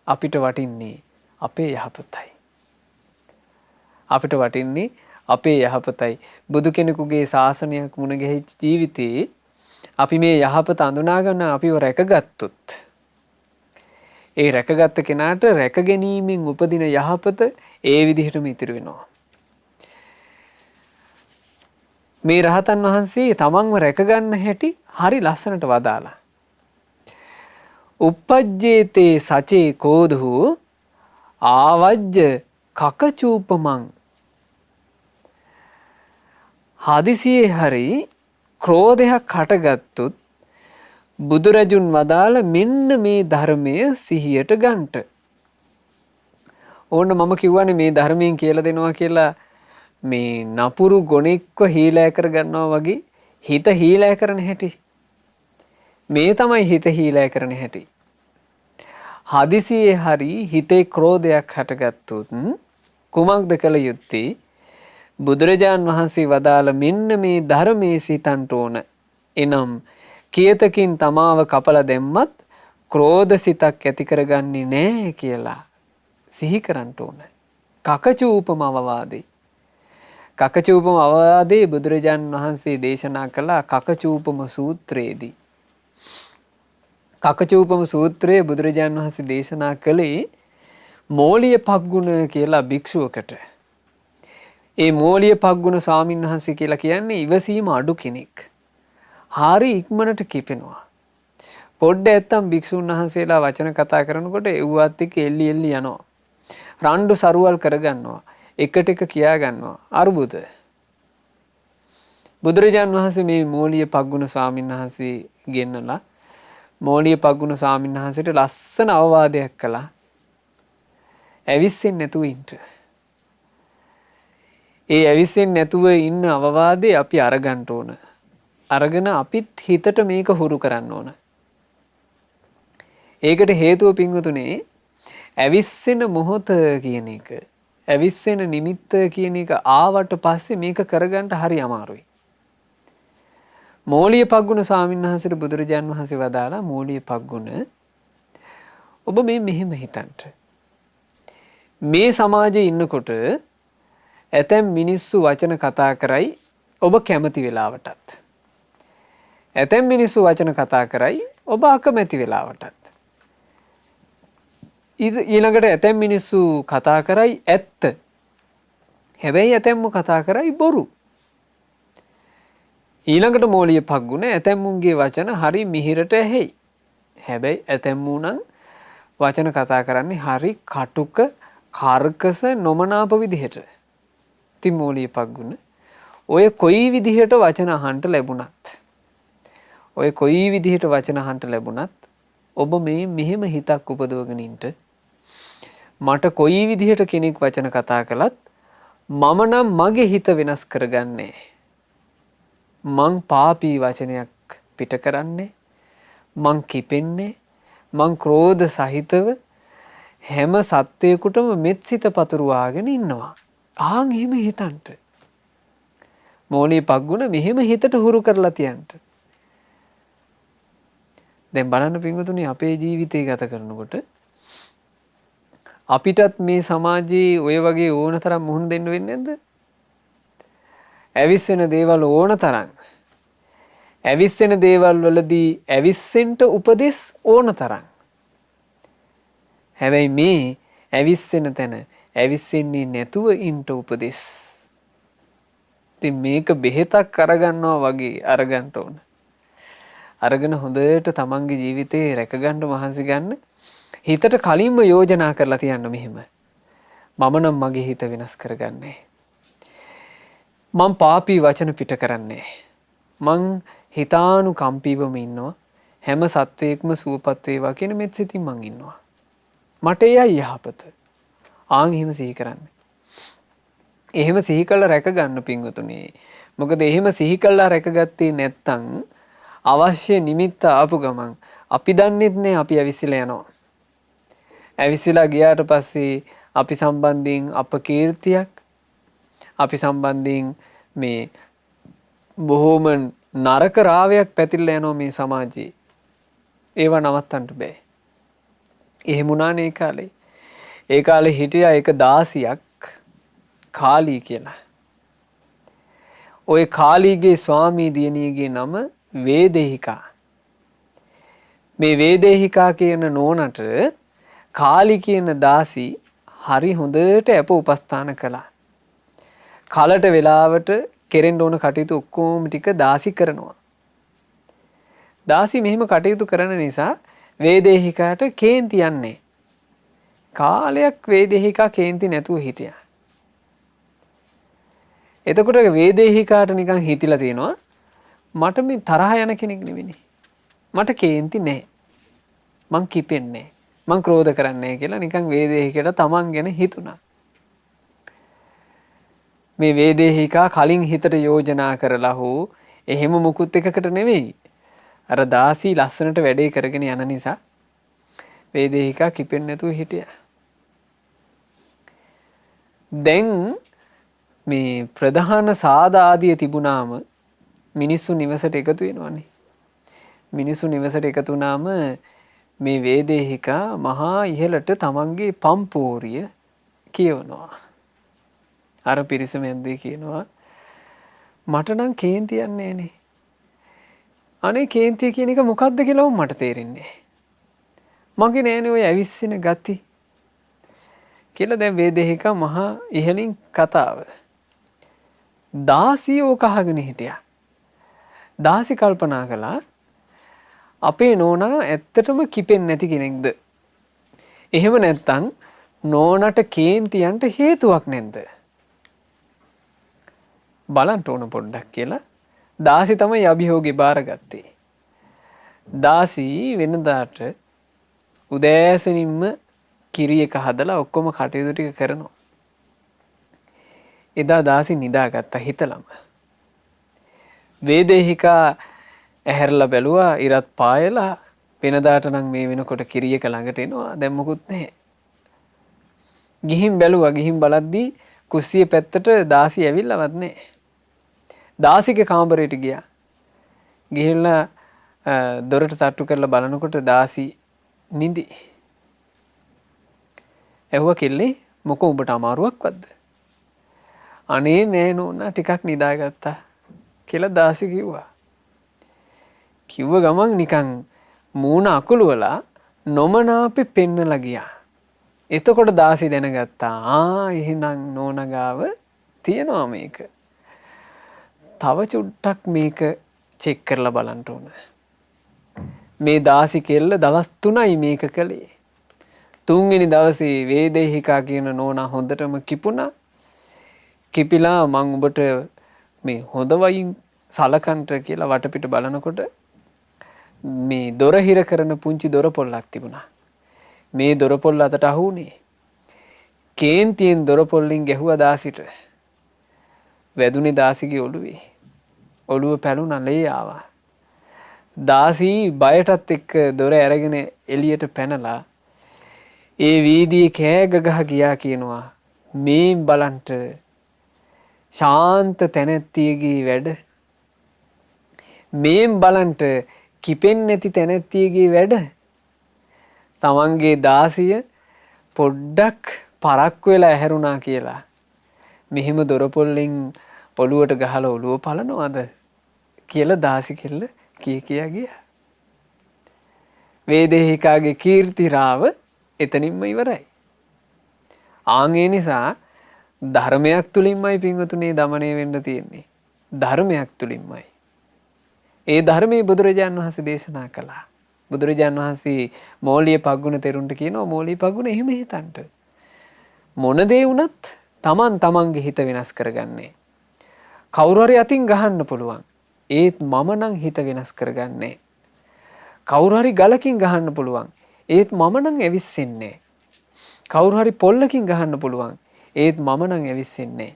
අපිට වටින්නේ අපේ යහපතයි. අපිට වටින්නේ අපේ යහපතයි. බුදු කෙනෙකුගේ ශාසනයක් මුණ ගැහිච්ච ජීවිතේ අපි මේ යහපත අඳුනා ගන්න අපිව රැකගත්තොත් ඒ රැකගත්ත කෙනාට රැක ගැනීමෙන් උපදින යහපත ඒ විදිහටම ඉතිරි වෙනවා. මේ රහතන් වහන්සේ තමන්ව රැකගන්න හැටි හරි ලස්සනට වදාලා. uppajjete sache kodhu ආවජ්ජ කකචූපමං. හදිසියේ හරි ක්‍රෝධයක් හටගත්තොත් බුදුරජුන් වදාළ මෙන්න මේ ධර්මය සිහියට ගන්නට. ඕන්න මම කිව්වනේ මේ ධර්මයෙන් කියලා දෙනවා කියලා මේ නපුරු ගොනෙක්ව හීලෑ කර ගන්නවා වගේ හිත හීලෑ කරන හැටි. මේ තමයි හිත හීලෑ කරන හැටි. හදිසියේ හරි හිතේ ක්‍රෝධයක් හටගත්තොත් කුමක්ද කළ යුත්තේ? බුදුරජාන් වහන්සේ වදාළ මෙන්න මේ ධර්මයේ සිතන්ට ඕන. එනම් කියතකින් තමාව කපලා දැම්මත් ක්‍රෝධ සිතක් ඇති කරගන්නේ නැහැ කියලා සිහි කරන්න ඕන. කකචූපම අවවාදේ. කකචූපම අවවාදේ බුදුරජාන් වහන්සේ දේශනා කළ කකචූපම සූත්‍රයේදී. කකචූපම සූත්‍රයේ බුදුරජාන් වහන්සේ දේශනා කළේ මෝලිය පග්ගුණ කියලා භික්ෂුවකට. ඒ මෝලිය පග්ගුණ ස්වාමීන් වහන්සේ කියලා කියන්නේ ඉවසීම අඩු කෙනෙක්. හරි ඉක්මනට කිපෙනවා. පොඩ්ඩ ඇත්තම් භික්ෂුන් වහන්සේලා වචන කතා කරනකොට එව්වත් එක්ක එල්ලි එල්ලි යනවා. රණ්ඩු සරුවල් කරගන්නවා. එකට එක කියා ගන්නවා. අරුබුද. බුදුරජාන් වහන්සේ මේ මෝලිය පග්ගුණ ස්වාමීන් වහන්සේ ගෙන්නලා මෝලිය පග්ගුණ ස්වාමීන් වහන්සේට ලස්සන අවවාදයක් කළා. ඇවිස්සෙන් නැතුව ඉන්න. ඒ ඇවිස්සෙන් නැතුව ඉන්න අවවාදේ අපි අරගන්න ඕන. අරගෙන අපිත් හිතට මේක හුරු කරන්න ඕන. ඒකට හේතුව පින්වතුනේ ඇවිස්සෙන මොහොත කියන එක, ඇවිස්සෙන නිමිත්ත කියන එක ආවට පස්සේ මේක කරගන්න හරි අමාරුයි. මෝලිය පග්ගුණ ස්වාමීන් වහන්සේට බුදුරජාන් වහන්සේ වදාලා මෝලිය පග්ගුණ ඔබ මේ මෙහෙම හිතන්ට. මේ සමාජයේ ඉන්නකොට ඇතැම් මිනිස්සු වචන කතා කරයි ඔබ කැමති වෙලාවටත්. ඇතැම් මිනිස්සු වචන කතා කරයි ඔබ අකමැති වෙලාවටත්. ඊළඟට ඇතැම් මිනිස්සු කතා කරයි ඇත්ත. හැබැයි ඇතැම්ම කතා කරයි බොරු. ඊළඟට මෝලිය පග්ගුණ ඇතැම්මුන්ගේ වචන හරි මිහිරට ඇහෙයි. හැබැයි ඇතැම්මු නම් වචන කතා කරන්නේ හරි කටුක කර්කස නොමනාප විදිහට. ඉතින් මෝලිය පග්ගුණ ඔය කොයි විදිහට වචන අහන්න ලැබුණත්, ඔය කොයි විදිහට වචන අහන්න ලැබුණත් ඔබ මේ මෙහෙම හිතක් උපදවගෙන ඉන්න. මට කොයි විදිහට කෙනෙක් වචන කතා කළත් මම නම් මගේ හිත වෙනස් කරගන්නේ. මං පාපී වචනයක් පිට කරන්නේ. මං කිපෙන්නේ. මං ක්‍රෝධ සහිතව හැම සත්වයකුටම මෙත් සිත පතුරවාගෙන ඉන්නවා. ආන් එහෙම හිතන්ට. මෝලිය පග්ගුණ මෙහෙම හිතට හුරු කරලා තියන්ට. දැන් බලන්න පින්වතුනි අපේ ජීවිතය ගත කරනකොට අපිටත් මේ සමාජයේ ඔය වගේ ඕන තරම් මුහුණ දෙන්න වෙන්නේ නැද්ද? ඇවිස්සෙන දේවල් ඕන තරම්. ඇවිස්සෙන දේවල් වලදී ඇවිස්සෙන්ට උපදෙස් ඕන තරම්. හැබැයි මේ ඇවිස්සෙන තැන ඇවිස්සෙන්නේ නැතුව ඉන්න උපදෙස්. ඉතින් මේක බෙහෙතක් අරගන්නවා වගේ අරගන්න ඕන. අරගෙන හොඳට තමන්ගේ ජීවිතේ රැකගන්න මහන්සි ගන්න. හිතට කලින්ම යෝජනා කරලා තියන්න මෙහෙම. මම නම් මගේ හිත වෙනස් කරගන්නේ. මං පාපී වචන පිට කරන්නේ. මං හිතානුකම්පීවම ඉන්නවා. හැම සත්වයක්ම සුවපත් වේවා කියන මෙත් සිතින් මං ඉන්නවා. මට එයයි යහපත. ආන් එහෙම සිහි කරන්න. එහෙම සිහි කළා රැක ගන්න පින්වතුනි. මොකද එහෙම සිහි කළා රැකගත්තේ නැත්තම් අවශ්‍ය නිමිත්ත ආපු ගමන් අපි දන්නෙත් නෑ අපි ඇවිස්සලා යනවා. ඇවිස්සලා ගියාට පස්සේ අපි සම්බන්ධයෙන් අපකීර්තියක්, අපි සම්බන්ධයෙන් මේ බොහෝම නරක රාවයක් පැතිරලා යනවා මේ සමාජයේ. ඒව නවත්තන්න බෑ. එහෙම වුණානේ ඒ කාලේ. ඒ කාලේ හිටියා එක දාසියක් කාලී කියලා. ওই කාලීගේ ස්වාමී දියණියගේ නම වේදේහිකා. මේ වේදේහිකා කියන නෝනට කාලි කියන දාසි හරි හොඳට අප උපස්ථාන කළා. කලට වෙලාවට කෙරෙන්න ඕන කටයුතු ඔක්කොම ටික දාසි කරනවා. දාසි මෙහෙම කටයුතු කරන නිසා වේදේහිකාට කේන්ති යන්නේ. කාලයක් වේදේහිකා කේන්ති නැතුව හිටියා. එතකොට වේදේහිකාට නිකන් හිතිලා තියෙනවා මට මේ තරහ යන කෙනෙක් නෙවෙයි. මට කේන්ති නැහැ. මං කිපෙන්නේ නැහැ. මං ක්‍රෝධ කරන්නේ නැහැ කියලා නිකන් වේදේහිකට තමන් ගැන හිතුණා. මේ වේදේහිකා කලින් හිතට යෝජනා කරලා හෝ එහෙම මුකුත් එකකට නෙවෙයි. අර දාසි ලස්සනට වැඩේ කරගෙන යන නිසා වේදේහිකා කිපෙන්නේ නැතුව හිටියා. දැන් මේ ප්‍රධාන සාදාදිය තිබුණාම මිනිස්සු නිවසට එකතු වෙනවනේ. මිනිස්සු නිවසට එකතු වුණාම මේ වේදේහිකා මහා ඉහළට තමන්ගේ පම්පෝරිය කියවනවා. අර පිරිස මැද්දේ කියනවා මට නම් කේන්ති යන්නේ නෑනේ. අනේ කේන්තිය කියන එක මොකක්ද කියලා මට තේරෙන්නේ නෑ. මගේ නෑනේ ඔය ඇවිස්සෙන ගති කියලා දැන් වේදේහිකා මහා ඉහළින් කතාව. දාසිය ඕක අහගෙන හිටියා. දාසි කල්පනා කළා අපේ නෝනා ඇත්තටම කිපෙන්නේ නැති කෙනෙක්ද? එහෙම නැත්නම් නෝනට කේන්තියන්ට හේතුවක් නැද්ද? බලන්න ඕන පොඩ්ඩක් කියලා දාසි තමයි අභියෝගේ බාරගත්තේ. දාසි වෙනදාට උදෑසනින්ම කිරි එක හදලා ඔක්කොම කටයුතු ටික කරනවා. එදා දාසි නිදාගත්තා හිතලම. වේදේහිකා ඇහැරලා බැලුවා ඉරත් පායලා වෙනදාට නම් මේ වෙනකොට කිරි එක ළඟට එනවා. දැන් මොකුත් නැහැ. ගිහින් බැලුවා. ගිහින් බලද්දී කුස්සිය පැත්තට දාසි ඇවිල්ලවත් නැහැ. දාසිගේ කාමරයට ගියා. ගිහිල්ලා දොරට තට්ටු කරලා බලනකොට දාසි නිදි. ඇහුවා කෙල්ලේ මොකෝ උඹට අමාරුවක්වත්ද? අනේ නෑ නෝනා ටිකක් නිදාගත්තා කියලා දාසි කිව්වා. කිව්ව ගමන් නිකන් මූණ අකුළු වෙලා නොමනාපෙ පෙන්නලා ගියා. එතකොට දාසි දැනගත්තා එහෙනම් නෝනා ගාව තියනවා මේක. තව චුට්ටක් මේක චෙක් කරලා බලන්න ඕන. මේ දාසි කෙල්ල දවස් 3යි මේක කළේ. 3 වෙනි දවසේ වේදේහිකා කියන නෝනා හොඳටම කිපුණා. කිපිලා මං උඹට මේ හොඳ වයින් සලකන්ට කියලා වටපිට බලනකොට මේ දොර හිර කරන පුංචි දොර පොල්ලක් තිබුණා. මේ දොර පොල්ල අතට අහුුනේ. කේන්තියෙන් දොර පොල්ලෙන් ගැහුවා දාසිට. වැදුනේ දාසිගේ ඔළුවේ. ඔළුව පැලුණා ලේ ආවා. දාසි බයටත් එක්ක දොර ඇරගෙන එළියට පැනලා ඒ වීදියේ කෑ ගගහ ගියා කියනවා මේ බලන්ට ශාන්ත තැනැත්තියගේ වැඩ මේන් බලන්ට කිපෙන්නේ නැති තැනැත්තියගේ වැඩ. තමන්ගේ දාසිය පොඩ්ඩක් පරක්කු වෙලා ඇහැරුණා කියලා මෙහෙම දොරපොල්ලෙන් ඔළුවට ගහලා ඔළුව පලනවාද කියලා දාසි කෙල්ල කියා ගියා. වේදේහිකාගේ කීර්තිරාව එතනින්ම ඉවරයි. ආන්ගේ නිසා ධර්මයක් තුලින්මයි පින්වතුනේ දමණය වෙන්න තියෙන්නේ. ධර්මයක් තුලින්මයි. ඒ ධර්මයේ බුදුරජාණන් වහන්සේ දේශනා කළා. බුදුරජාණන් වහන්සේ මෝලිය පග්ගුණ තෙරුන්ට කියනවා මෝලිය පග්ගුණ එහෙම හිතන්ට. මොන දේ වුණත් Taman tamanගේ හිත වෙනස් කරගන්නේ. කවුරු හරි අතින් ගහන්න පුළුවන්. ඒත් මම නම් හිත වෙනස් කරගන්නේ. කවුරු හරි ගලකින් ගහන්න පුළුවන්. ඒත් මම නම් ඇවිස්සෙන්නේ. කවුරු හරි පොල්ලකින් ගහන්න පුළුවන්. ඒත් මම නම් ඇවිස්සෙන්නේ.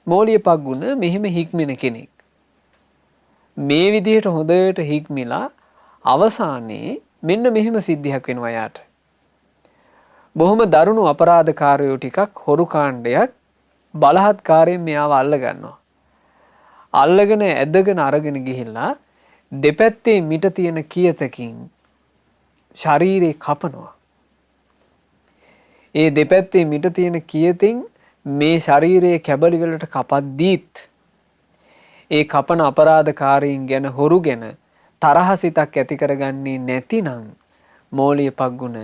මෝලිය පග්ගුණ මෙහෙම හික්මෙන කෙනෙක්. මේ විදිහට හොඳට හික්මිලා අවසානයේ මෙන්න මෙහෙම සිද්ධියක් වෙනවා යාට. බොහොම දරුණු අපරාධකාරයෝ ටිකක් හොරු කාණ්ඩයක් බලහත්කාරයෙන් මෙයාව අල්ල ගන්නවා. අල්ලගෙන ඇදගෙන අරගෙන ගිහිල්ලා දෙපැත්තේ මිට තියෙන කියතකින් ශරීරේ කපනවා. ඒ දෙපැත්තේ මිට තියෙන කියතින් මේ ශරීරයේ කැබලි වලට කපද්දීත් ඒ කපන අපරාධකාරයින් ගැන හොරු ගැන තරහසිතක් ඇති කරගන්නේ නැතිනම් මෝලිය පග්ගුණ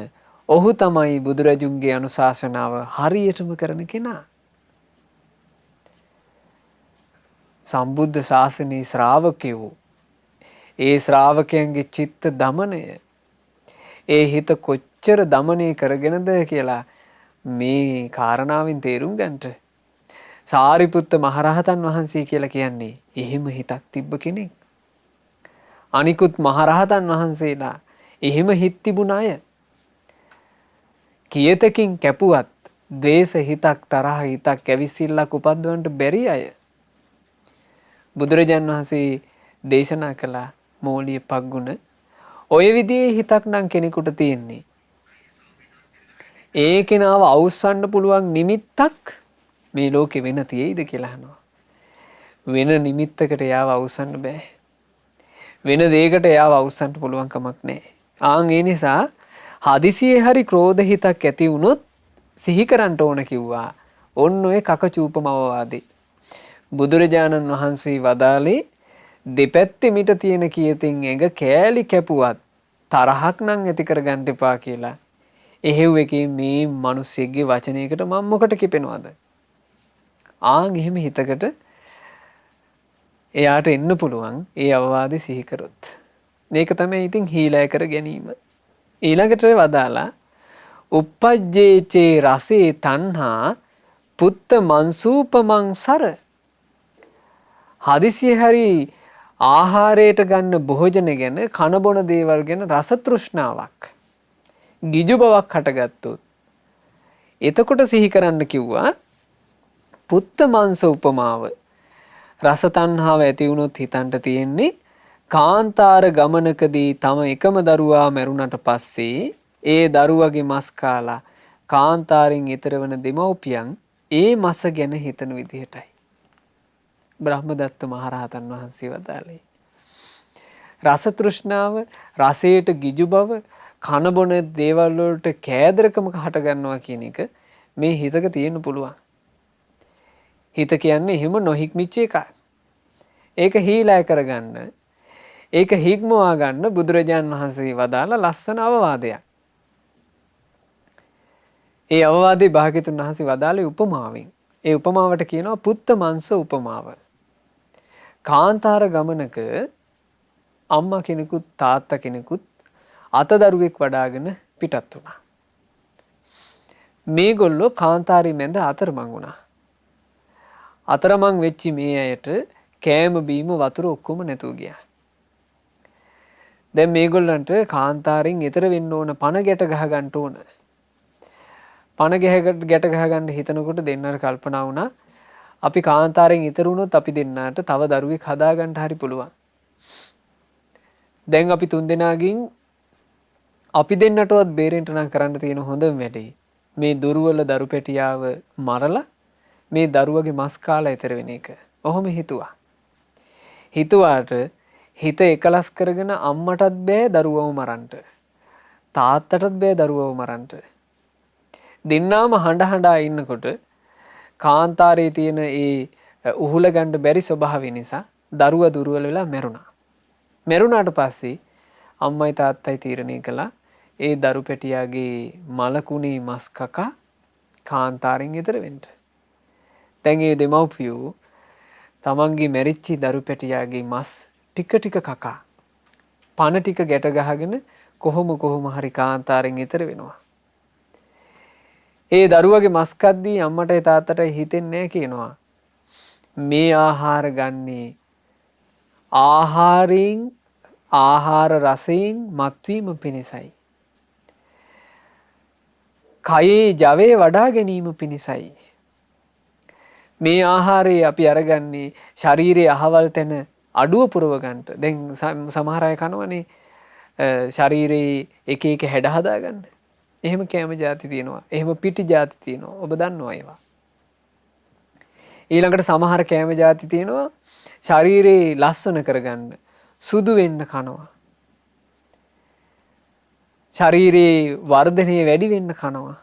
ඔහු තමයි බුදුරජුන්ගේ අනුශාසනාව හරියටම කරන කෙනා. සම්බුද්ධ ශාසනයේ ශ්‍රාවකයෝ ඒ ශ්‍රාවකයන්ගේ චිත්ත දමනය ඒ හිත කොච්චර දමනය කරගෙනද කියලා මේ කාරණාවෙන් තේරුම් ගන්නට. සාරිපුත්ත මහරහතන් වහන්සේ කියලා කියන්නේ එහෙම හිතක් තිබ්බ කෙනෙක්. අනිකුත් මහරහතන් වහන්සේලා එහෙම හිත් තිබුණ අය. කියතකින් කැපුවත් ද්වේෂ හිතක් තරහ හිතක් ඇවිසිල්ලක් උපද්දවන්නට බැරි අය. බුදුරජාන් වහන්සේ දේශනා කළා මෝලිය පග්ගුණ ඔය විදිහේ හිතක් නම් කෙනෙකුට තියෙන්නේ ඒ කෙනාව අවුස්සන්න පුළුවන් නිමිත්තක් මේ ලෝකෙ වෙන තියෙයිද කියලා අහනවා. වෙන නිමිත්තකට එයාව අවුස්සන්න බෑ. වෙන දෙයකට එයාව අවුස්සන්න පුළුවන් කමක් නැහැ. ආන් ඒ නිසා හදිසියේ හරි ක්‍රෝධ හිතක් ඇති වුණොත් සිහි කරන්න ඕන කිව්වා. ඔන්න ඔය කකචූපමවවාදී. බුදුරජාණන් වහන්සේ වදාළේ දෙපැත්තේ මිට තියෙන කියතින් එක කෑලි කැපුවත් තරහක් නම් ඇති කරගන්න එපා කියලා. එහෙව් එකේ මේ මිනිස්සෙක්ගේ වචනයකට මම මොකට කිපෙනවද? ආන් එහෙම හිතකට එයාට එන්න පුළුවන් ඒ අවවාදේ සිහි කරොත්. මේක තමයි ඉතින් හීලෑ කර ගැනීම. ඊළඟට වදාලා uppajjේචේ රසේ තණ්හා පුත්ත මන්සූපමං සර. හදිසියේ හරි ආහාරයට ගන්න භෝජන ගැන කන බොන දේවල් ගැන රස තෘෂ්ණාවක් ගිජු බවක් හටගත්තොත් එතකොට සිහි කරන්න කිව්වා පුත්ත මාංශ උපමාව. රස තණ්හාව ඇති වුණොත් හිතන්ට තියෙන්නේ කාන්තාර ගමනකදී තම එකම දරුවා මැරුණට පස්සේ ඒ දරුවගේ මස් කාලා කාන්තාරෙන් ඈතර වන දෙමව්පියන් ඒ මස ගැන හිතන විදිහටයි බ්‍රහ්මදත්ත මහරහතන් වහන්සේ වදාළේ. රස තෘෂ්ණාව, රසයට ගිජු බව, කන බොන දේවල් වලට කෑදරකමක හට ගන්නවා කියන එක මේ හිතක තියෙන්න පුළුවන්. හිත කියන්නේ එහෙම නොහික්මිච්ච එකක්. ඒක හීලෑ කරගන්න, ඒක හික්මවා ගන්න බුදුරජාන් වහන්සේ වදාළ ලස්සන අවවාදයක්. ඒ අවවාදේ භාග්‍යතුන් වහන්සේ වදාළේ උපමාවෙන්. ඒ උපමාවට කියනවා පුත්ත මාංශ උපමාව. කාන්තාර ගමනක අම්මා කෙනෙකුත් තාත්තා කෙනෙකුත් අතදරුවෙක් වඩාගෙන පිටත් වුණා. මේගොල්ලෝ කාන්තාරේ මැද අතරමං වුණා. අතරමං වෙච්චි මේ අයට කෑම බීම වතුර ඔක්කොම නැතුව ගියා. දැන් මේගොල්ලන්ට කාන්තාරෙන් ඈතර වෙන්න ඕන, පණ ගැට ගහ ගන්න ඕන. පණ ගැට ගහ ගන්න හිතනකොට දෙන්නට කල්පනා වුණා අපි කාන්තාරෙන් ඈතර වුණොත් අපි දෙන්නාට තව දරුවෙක් හදා ගන්න හරි පුළුවන්. දැන් අපි තුන්දෙනාගෙන් අපි දෙන්නටවත් බේරෙන්න නම් කරන්න තියෙන හොඳම වැඩේ මේ දුර්වල දරු පැටියාව මරලා මේ දරුවගේ මස් කාලා ඈතර වෙන එක. ඔහොම හිතුවා. හිතුවාට හිත එකලස් කරගෙන අම්මටත් බෑ දරුවව මරන්න. තාත්තටත් බෑ දරුවව මරන්න. දෙන්නාම හඬ හඬා ඉන්නකොට කාන්තාරයේ තියෙන ඒ උහුල ගන්න බැරි ස්වභාවය නිසා දරුවා දුර්වල වෙලා මැරුණා. මැරුණාට පස්සේ අම්මයි තාත්තයි තීරණය කළා ඒ දරු පැටියාගේ මලකුණේ මස් කකා කාන්තාරෙන් ඈතර වෙන්න. දැන් ඒ දෙමව්පියෝ තමන්ගේ මැරිච්ච දරු පැටියාගේ මස් ටික ටික කකා පණ ටික ගැට ගහගෙන කොහොම හරි කාන්තාරෙන් ඈතර වෙනවා. ඒ දරුවගේ මස් කද්දී අම්මටයි තාත්තටයි හිතෙන්නේ නැහැ කියනවා. මේ ආහාර ගන්නේ ආහාර රසයෙන් මත්වීම පිණිසයි. කයේ ජවයේ වඩා ගැනීම පිණිසයි. මේ ආහාරය අපි අරගන්නේ ශරීරයේ අහවල් තැන අඩුව පුරව ගන්නට. දැන් සමහර අය කනවනේ ශරීරයේ එක එක හැඩ හදා ගන්න. එහෙම කැම જાති තියෙනවා. එහෙම පිටි જાති තියෙනවා. ඔබ දන්නවා ඒවා. ඊළඟට සමහර කැම જાති තියෙනවා ශරීරේ ලස්සන කරගන්න සුදු වෙන්න කනවා. ශරීරේ වර්ධනය වැඩි වෙන්න කනවා.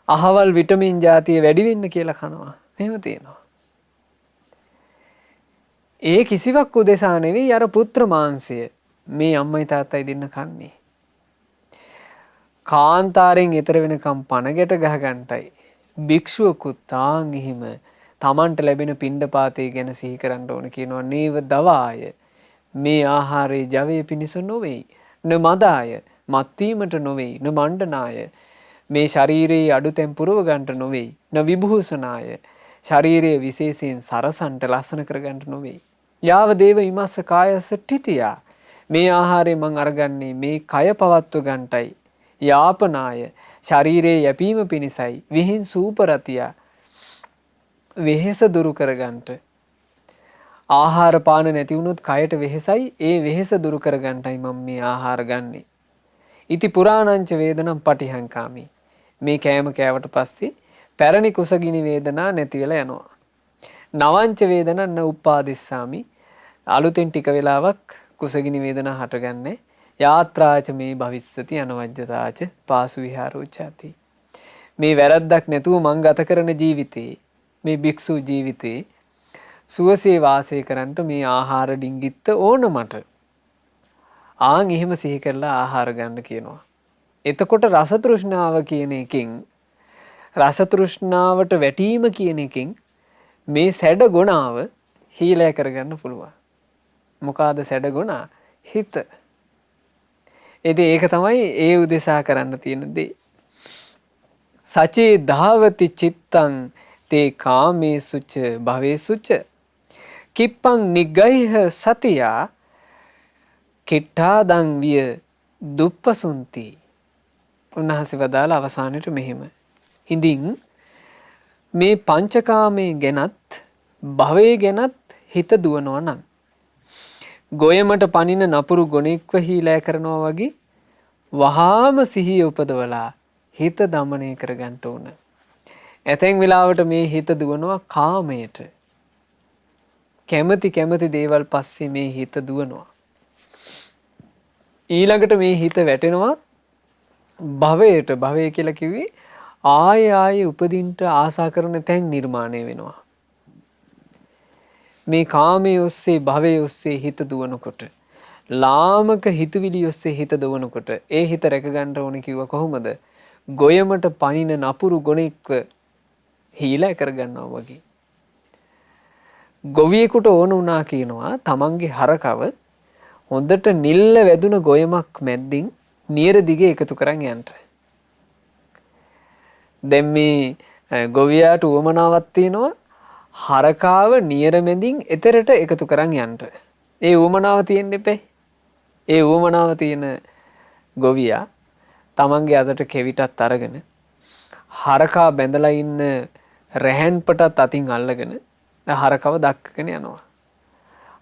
අහවල් විටමින් જાතිය වැඩි වෙන්න කියලා කනවා. එහෙම තියෙනවා. ඒ කිසිවක් උදෙසා නෙවෙයි අර පුත්‍ර මාංශය මේ අම්මයි තාත්තයි දෙන්න කන්නේ. කාන්තාරෙන් ඈතර වෙනකම් පණ ගැට ගහ ගන්නටයි. භික්ෂුවකුත් තාන් එහෙම තමන්ට ලැබෙන පිණ්ඩපාතය ගැන සිහි කරන්න ඕන කියනවා. නේව දවාය මේ ආහාරයේ ජවයේ පිණිස නොවේයි. න මදාය මත්වීමට නොවේයි. න මණ්ඩනාය මේ ශරීරයේ අඩුතැන් පුරව ගන්නට නොවේයි. න විභූෂනාය ශරීරයේ විශේෂයෙන් සරසන්ට ලස්සන කරගන්නට නොවේයි. යාව දේව ඉමස්ස කායස්ස ඨිතියා මේ ආහාරය මං අරගන්නේ මේ කය පවත්ව ගන්නටයි. යාපනාය ශරීරයේ යැපීම පිණිසයි. විහිං සූපරතියා වෙහෙස දුරු කරගන්නට. ආහාර පාන නැති වුණොත් කයට වෙහෙසයි. ඒ වෙහෙස දුරු කරගන්නටයි මම මේ ආහාර ගන්නෙ. ඉති පුරාණංච වේදනම් පටිහංකාමි. මේ කෑම කෑවට පස්සේ පැරණි කුසගිනි වේදනා නැති වෙලා යනවා. නවංච වේදනං න උප්පාදිස්සාමි. අලුතෙන් ටික වෙලාවක් කුසගිනි වේදනා හටගන්නේ. යාත්‍රාච මේ භවිස්සති අනවජ්‍යතාච පාසු විහාරෝචාති. මේ වැරද්දක් නැතුව මං ගත කරන ජීවිතේ මේ භික්ෂු ජීවිතේ සුවසේ වාසය කරන්නට මේ ආහාර ඩිංගිත්ත ඕන මට. ආන් එහෙම සිහි කරලා ආහාර ගන්න කියනවා. එතකොට රස තෘෂ්ණාව කියන එකෙන් රස තෘෂ්ණාවට වැටීම කියන එකෙන් මේ සැඩ ගුණාව හීලෑ කරගන්න පුළුවන්. මොකಾದ සැඩ ගුණා? හිත. ඉතින් ඒක තමයි ඒ උදෙසා කරන්න තියෙන දේ. සචේ ධාවති චිත්තං තේ කාමේසුච භවේසුච කිප්පං නිග්ගයිහ සතියා කිට්ඨාදං විය දුප්පසුන්ති. උන්වහන්සේ වදාළ අවසානයේ මෙහිම. ඉඳින් මේ පංචකාමයේ ගැනත් භවයේ ගැනත් හිත දුවනවා නම් ගොයමට පනින නපුරු ගොනෙක්ව හීලෑ කරනවා වගේ වහාම සිහිය උපදවලා හිත දමනය කරගන්න ඕන. ඇතැන් වෙලාවට මේ හිත දුවනවා කාමයට. කැමති කැමති දේවල් පස්සේ මේ හිත දුවනවා. ඊළඟට මේ හිත වැටෙනවා භවයට. භවය කියලා කිව්වේ ආයේ උපදින්න ආසා කරන තැන් නිර්මාණය වෙනවා. මේ කාමයේ ඔස්සේ භවයේ ඔස්සේ හිත දුවනකොට ලාමක හිතවිලි ඔස්සේ හිත දුවනකොට ඒ හිත රැක ගන්න ඕනේ කිව්ව කොහොමද? ගොයමට පනින නපුරු ගොනෙක්ව හීලා කරගන්නවා වගේ. ගොවියෙකුට ඕන වුණා කියනවා තමන්ගේ හරකව හොඳට නිල්ල වැදුන ගොයමක් මැද්දින් නියර දිගේ එකතු කරන් යන්න. දැන් මේ ගොවියාට උවමනාවක් තියෙනවා හරකාව නියර මැදින් එතරට එකතු කරන් යන්න. ඒ උවමනාව තියෙන්න එපේ. ඒ උවමනාව තියෙන ගොවියා තමන්ගේ අතට කෙවිතත් අරගෙන හරකා බැඳලා ඉන්න රැහැන්පටත් අතින් අල්ලගෙන හරකව දක්කගෙන යනවා.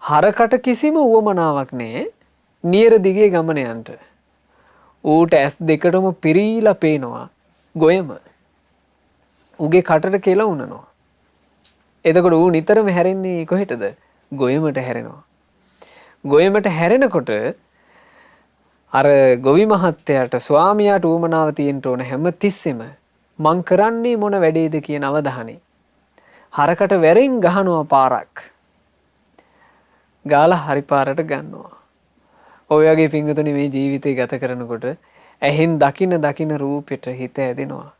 හරකට කිසිම උවමනාවක් නැහැ නියර දිගේ ගමන යන්න. ඌට ඇස් දෙකටම පිරීලා පේනවා ගොයම. ඌගේ කටට කෙල උනනවා. එතකොට ඌ නිතරම හැරෙන්නේ කොහෙටද? ගොයමට හැරෙනවා. ගොයමට හැරෙනකොට අර ගොවි මහත්තයාට ස්වාමියාට ඌමනාව තියෙන්න ඕන හැම තිස්සෙම මං කරන්නේ මොන වැඩේද කියන අවධානය. හරකට වැරෙන් ගහනවා පාරක්. ගාලා හරි පාරට ගන්නවා. ඔය වගේ පිංගුතුනි මේ ජීවිතේ ගත කරනකොට ඇහෙන් දකින රූපෙට හිත ඇදෙනවා.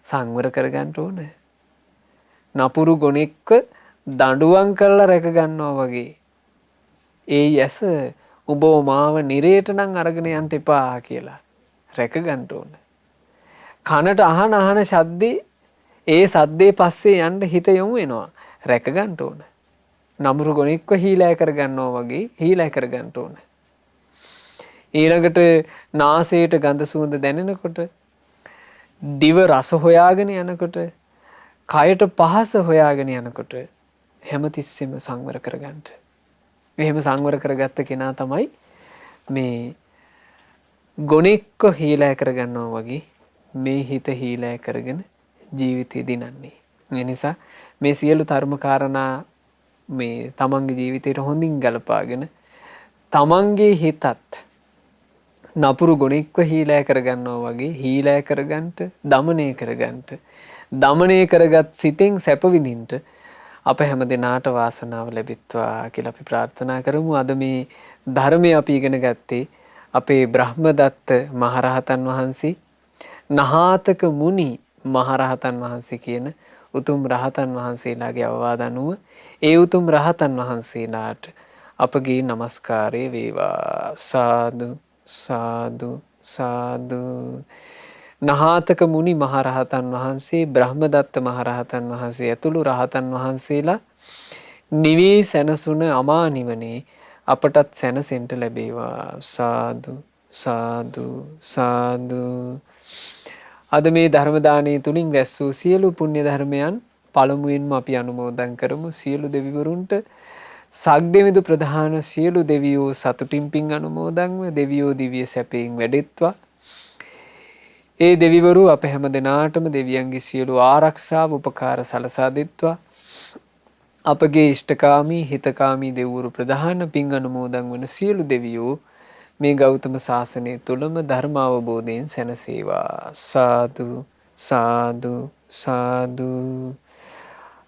සංවර කරගන්න ඕන. නපුරු ගොනෙක්ව දඬුවම් කරලා රැක ගන්නවා වගේ. ඒ යස උඹ මාව නිරේට නම් අරගෙන යන්න එපා කියලා රැක ගන්න ඕන. කනට අහන ශබ්දේ ඒ සද්දේ පස්සේ යන්න හිත යොමු වෙනවා. රැක ගන්න ඕන. නමුරු ගොනෙක්ව හීලෑ කර ගන්නවා වගේ හීලෑ කර ගන්න ඕන. ඊළඟට නාසයට ගඳ සුවඳ දැනෙනකොට දිව රස හොයාගෙන යනකොට කයට පහස හොයාගෙන යනකොට හැමතිස්සෙම සංවර කරගන්න. එහෙම සංවර කරගත්ත කෙනා තමයි මේ ගොනෙක්ව හීලෑ කරගන්නවා වගේ මේ හිත හීලෑ කරගෙන ජීවිතේ දිනන්නේ. ඒ නිසා මේ සියලු ධර්ම කාරණා මේ තමන්ගේ ජීවිතේට හොඳින් ගලපාගෙන තමන්ගේ හිතත් නපුරු ගොනෙක්ව හීලෑ කරගන්නවා වගේ හීලෑ කරගන්නට දමනය කරගත් සිතෙන් සැප විඳින්න අප හැම දිනාට වාසනාව ලැබෙත්වා කියලා අපි ප්‍රාර්ථනා කරමු. අද මේ ධර්මය අපි ඉගෙන ගත්තේ අපේ බ්‍රහ්මදත්ත මහරහතන් වහන්සේ නහාතක මුනි මහරහතන් වහන්සේ කියන උතුම් රහතන් වහන්සේලාගේ අවවාද අනුව ඒ උතුම් රහතන් වහන්සේලාට අපගේ নমස්කාරය වේවා. සාදු සාදු සාදු. නහාතක මුනි මහරහතන් වහන්සේ බ්‍රහ්මදත්ත මහරහතන් වහන්සේ ඇතුළු රහතන් වහන්සේලා නිවී සැනසුන අමා නිවනේ අපටත් සැනසෙන්න ලැබේවා. සාදු සාදු සාදු. අද මේ ධර්ම දානයේ තුලින් රැස් වූ සියලු පුණ්‍ය ධර්මයන් පළමුවෙන්ම අපි අනුමෝදන් කරමු. සියලු දෙවිවරුන්ට සක්දෙවිඳු ප්‍රධාන සියලු දෙවියෝ සතුටින් පින් අනුමෝදන්ව දෙවියෝ දිව්‍ය සැපයෙන් වැඩෙත්වා. ඒ දෙවිවරු අප හැම දෙනාටම දෙවියන්ගේ සියලු ආරක්ෂාව උපකාර සලසා දෙත්වා. අපගේ ඉෂ්ඨකාමී හිතකාමී දෙවිවරු ප්‍රධාන පින් අනුමෝදන් වන සියලු දෙවියෝ මේ ගෞතම ශාසනය තුළම ධර්ම අවබෝධයෙන් සැනසේවා. සාදු සාදු සාදු.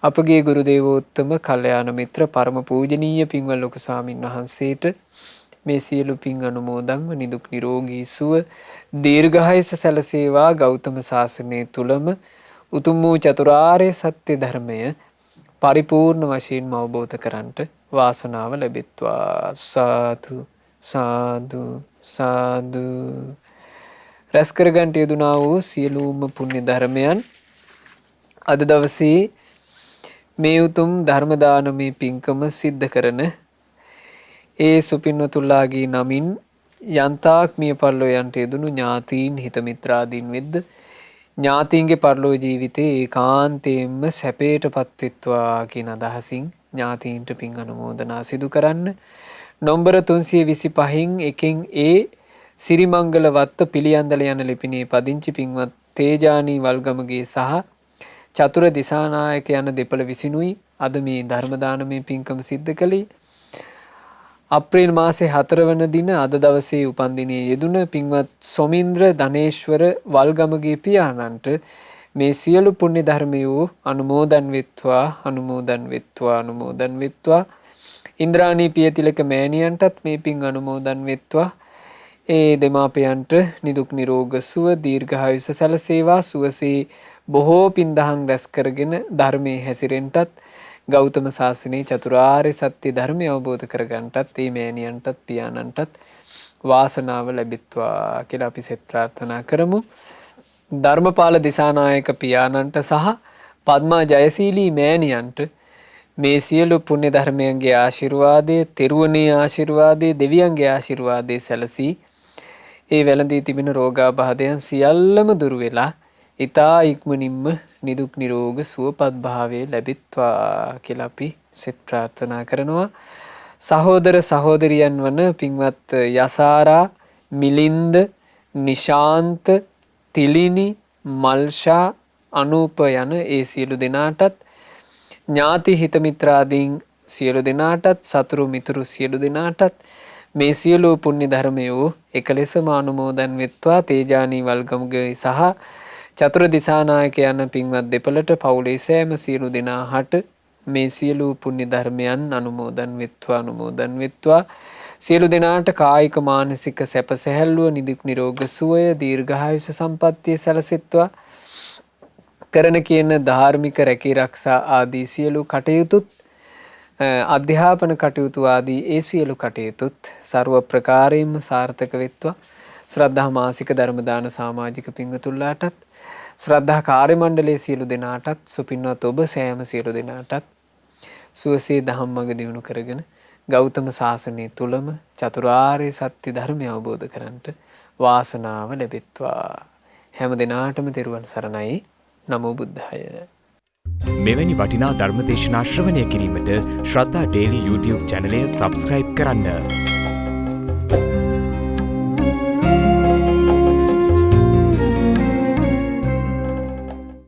අපගේ ගුරු දේවෝත්තම කල්යාණ මිත්‍ර පරම පූජනීය පින්වත් ලොකු ස්වාමින් වහන්සේට මේ සියලු පින් අනුමෝදන්ව නිදුක් නිරෝගී සුව දීර්ඝායස සැලසේවා. ගෞතම ශාසනය තුලම උතුම් වූ චතුරාර්ය සත්‍ය ධර්මය පරිපූර්ණ වශයෙන්ම අවබෝධ කරන්ට වාසනාව ලැබෙත්වා. සාදු සාදු සාදු. රැස් කරගන්ට යෙදුනා වූ සියලුම පුණ්‍ය ධර්මයන් අද දවසේ මේ උතුම් ධර්ම දානමේ පින්කම සිද්ධ කරන ඒ සුපින්වතුන්ලාගේ නමින් යන්තාක් මිය පරලෝ යන්ට යෙදුණු ඥාතීන් හිත මිත්‍රාදීන් වෙද්ද ඥාතීන්ගේ පරලෝ ජීවිතේ ඒකාන්තයෙන්ම සැපයට පත්වෙත්වා කියන අදහසින් ඥාතීන්ට පින් අනුමෝදනා සිදු කරන්න. නොම්බර 325න් එකෙන් ඒ සිරිමංගල වත්ත පිළියන්දල යන ලිපිනේ පදිංචි පින්වත් තේජානී වල්ගමගේ සහ චතුර දිසානායක යන දෙපළ විසිනුයි අද මේ ධර්ම දානමේ පින්කම සිද්ධ කළේ. අප්‍රේල් මාසේ 4 වන දින අද දවසේ උපන්දිනයේ යෙදුන පින්වත් සොමින්ද්‍ර ධනේශ්වර වල්ගමගේ පියාණන්ට මේ සියලු පුණ්‍ය ධර්මයෝ අනුමෝදන් වෙත්වා අනුමෝදන් වෙත්වා අනුමෝදන් වෙත්වා. ඉන්ද්‍රාණී පියතිලක මෑණියන්ටත් මේ පින් අනුමෝදන් වෙත්වා. ඒ දෙමාපියන්ට නිදුක් නිරෝග සුව දීර්ඝායුෂ සැලසේවා. සුවසේ බොහෝ පින් දහම් රැස් කරගෙන ධර්මයේ හැසිරෙන්නටත් ගෞතම ශාසනයේ චතුරාර්ය සත්‍ය ධර්මය අවබෝධ කරගන්නටත් මේ මෑණියන්ටත් පියාණන්ටත් වාසනාව ලැබෙත්වා කියලා අපි සෙත් ප්‍රාර්ථනා කරමු. ධර්මපාල දිසානායක පියාණන්ට සහ පද්මා ජයසීලී මෑණියන්ට මේ සියලු පුණ්‍ය ධර්මයන්ගේ ආශිර්වාදය, තෙරුවනේ ආශිර්වාදය, දෙවියන්ගේ ආශිර්වාදය සැලසී ඒ වැළඳී තිබෙන රෝගාබාධයන් සියල්ලම දුරු වෙලා ඊතා ඉක්මනින්ම නිදුක් නිරෝග සුවපත් භාවයේ ලැබෙත්වා කියලා අපි සෙත් ප්‍රාර්ථනා කරනවා. සහෝදර සහෝදරියන් වන පින්වත් යසාරා, මිලින්ද, නිශාන්ත, තිලිනි, මල්ෂා, අනූප යන ඒ සියලු දෙනාටත් ඥාති හිත මිත්‍රාදීන් සියලු දෙනාටත් සතුරු මිතුරු සියලු දෙනාටත් මේ සියලු පුණ්‍ය ධර්මයෝ එකලෙසම අනුමෝදන් වෙත්වා. තේජානී වල්ගමුගේ සහ චතුර දිසානායක යන පින්වත් දෙපළට පවුලේ සෑම සියලු දෙනාහට මේ සියලු පුණ්‍ය ධර්මයන් අනුමෝදන් වෙත්වා අනුමෝදන් වෙත්වා. සියලු දෙනාට කායික මානසික සැප සැහැල්ලුව නිදුක් නිරෝග සුවය දීර්ඝායුෂ සම්පන්නිය සැලසෙත්වා. කරන කියන ධාර්මික රැකී රක්ෂා ආදී සියලු කටයුතුත් අධ්‍යාපන කටයුතු ආදී ඒ සියලු කටයුතුත් ਸਰව ප්‍රකාරයෙන්ම සාර්ථක වෙත්වා. ශ්‍රද්ධා මාසික ධර්ම දාන සමාජික පින්වතුන්ලාටත් ශ්‍රද්ධා කාර්ය මණ්ඩලයේ සියලු දෙනාටත් සුපින්වත් ඔබ සෑම සියලු දෙනාටත් සුවසේ ධම්මග දිනු කරගෙන ගෞතම ශාසනය තුලම චතුරාර්ය සත්‍ය ධර්මය අවබෝධ කරගන්නට වාසනාව ලැබෙත්වා. හැම දිනාටම තෙරුවන් සරණයි. නමෝ බුද්ධාය. මෙවැනි වටිනා ධර්ම දේශනා ශ්‍රවණය කිරීමට ශ්‍රද්ධා ඩේලි YouTube චැනලය සබ්ස්ක්‍රයිබ් කරන්න.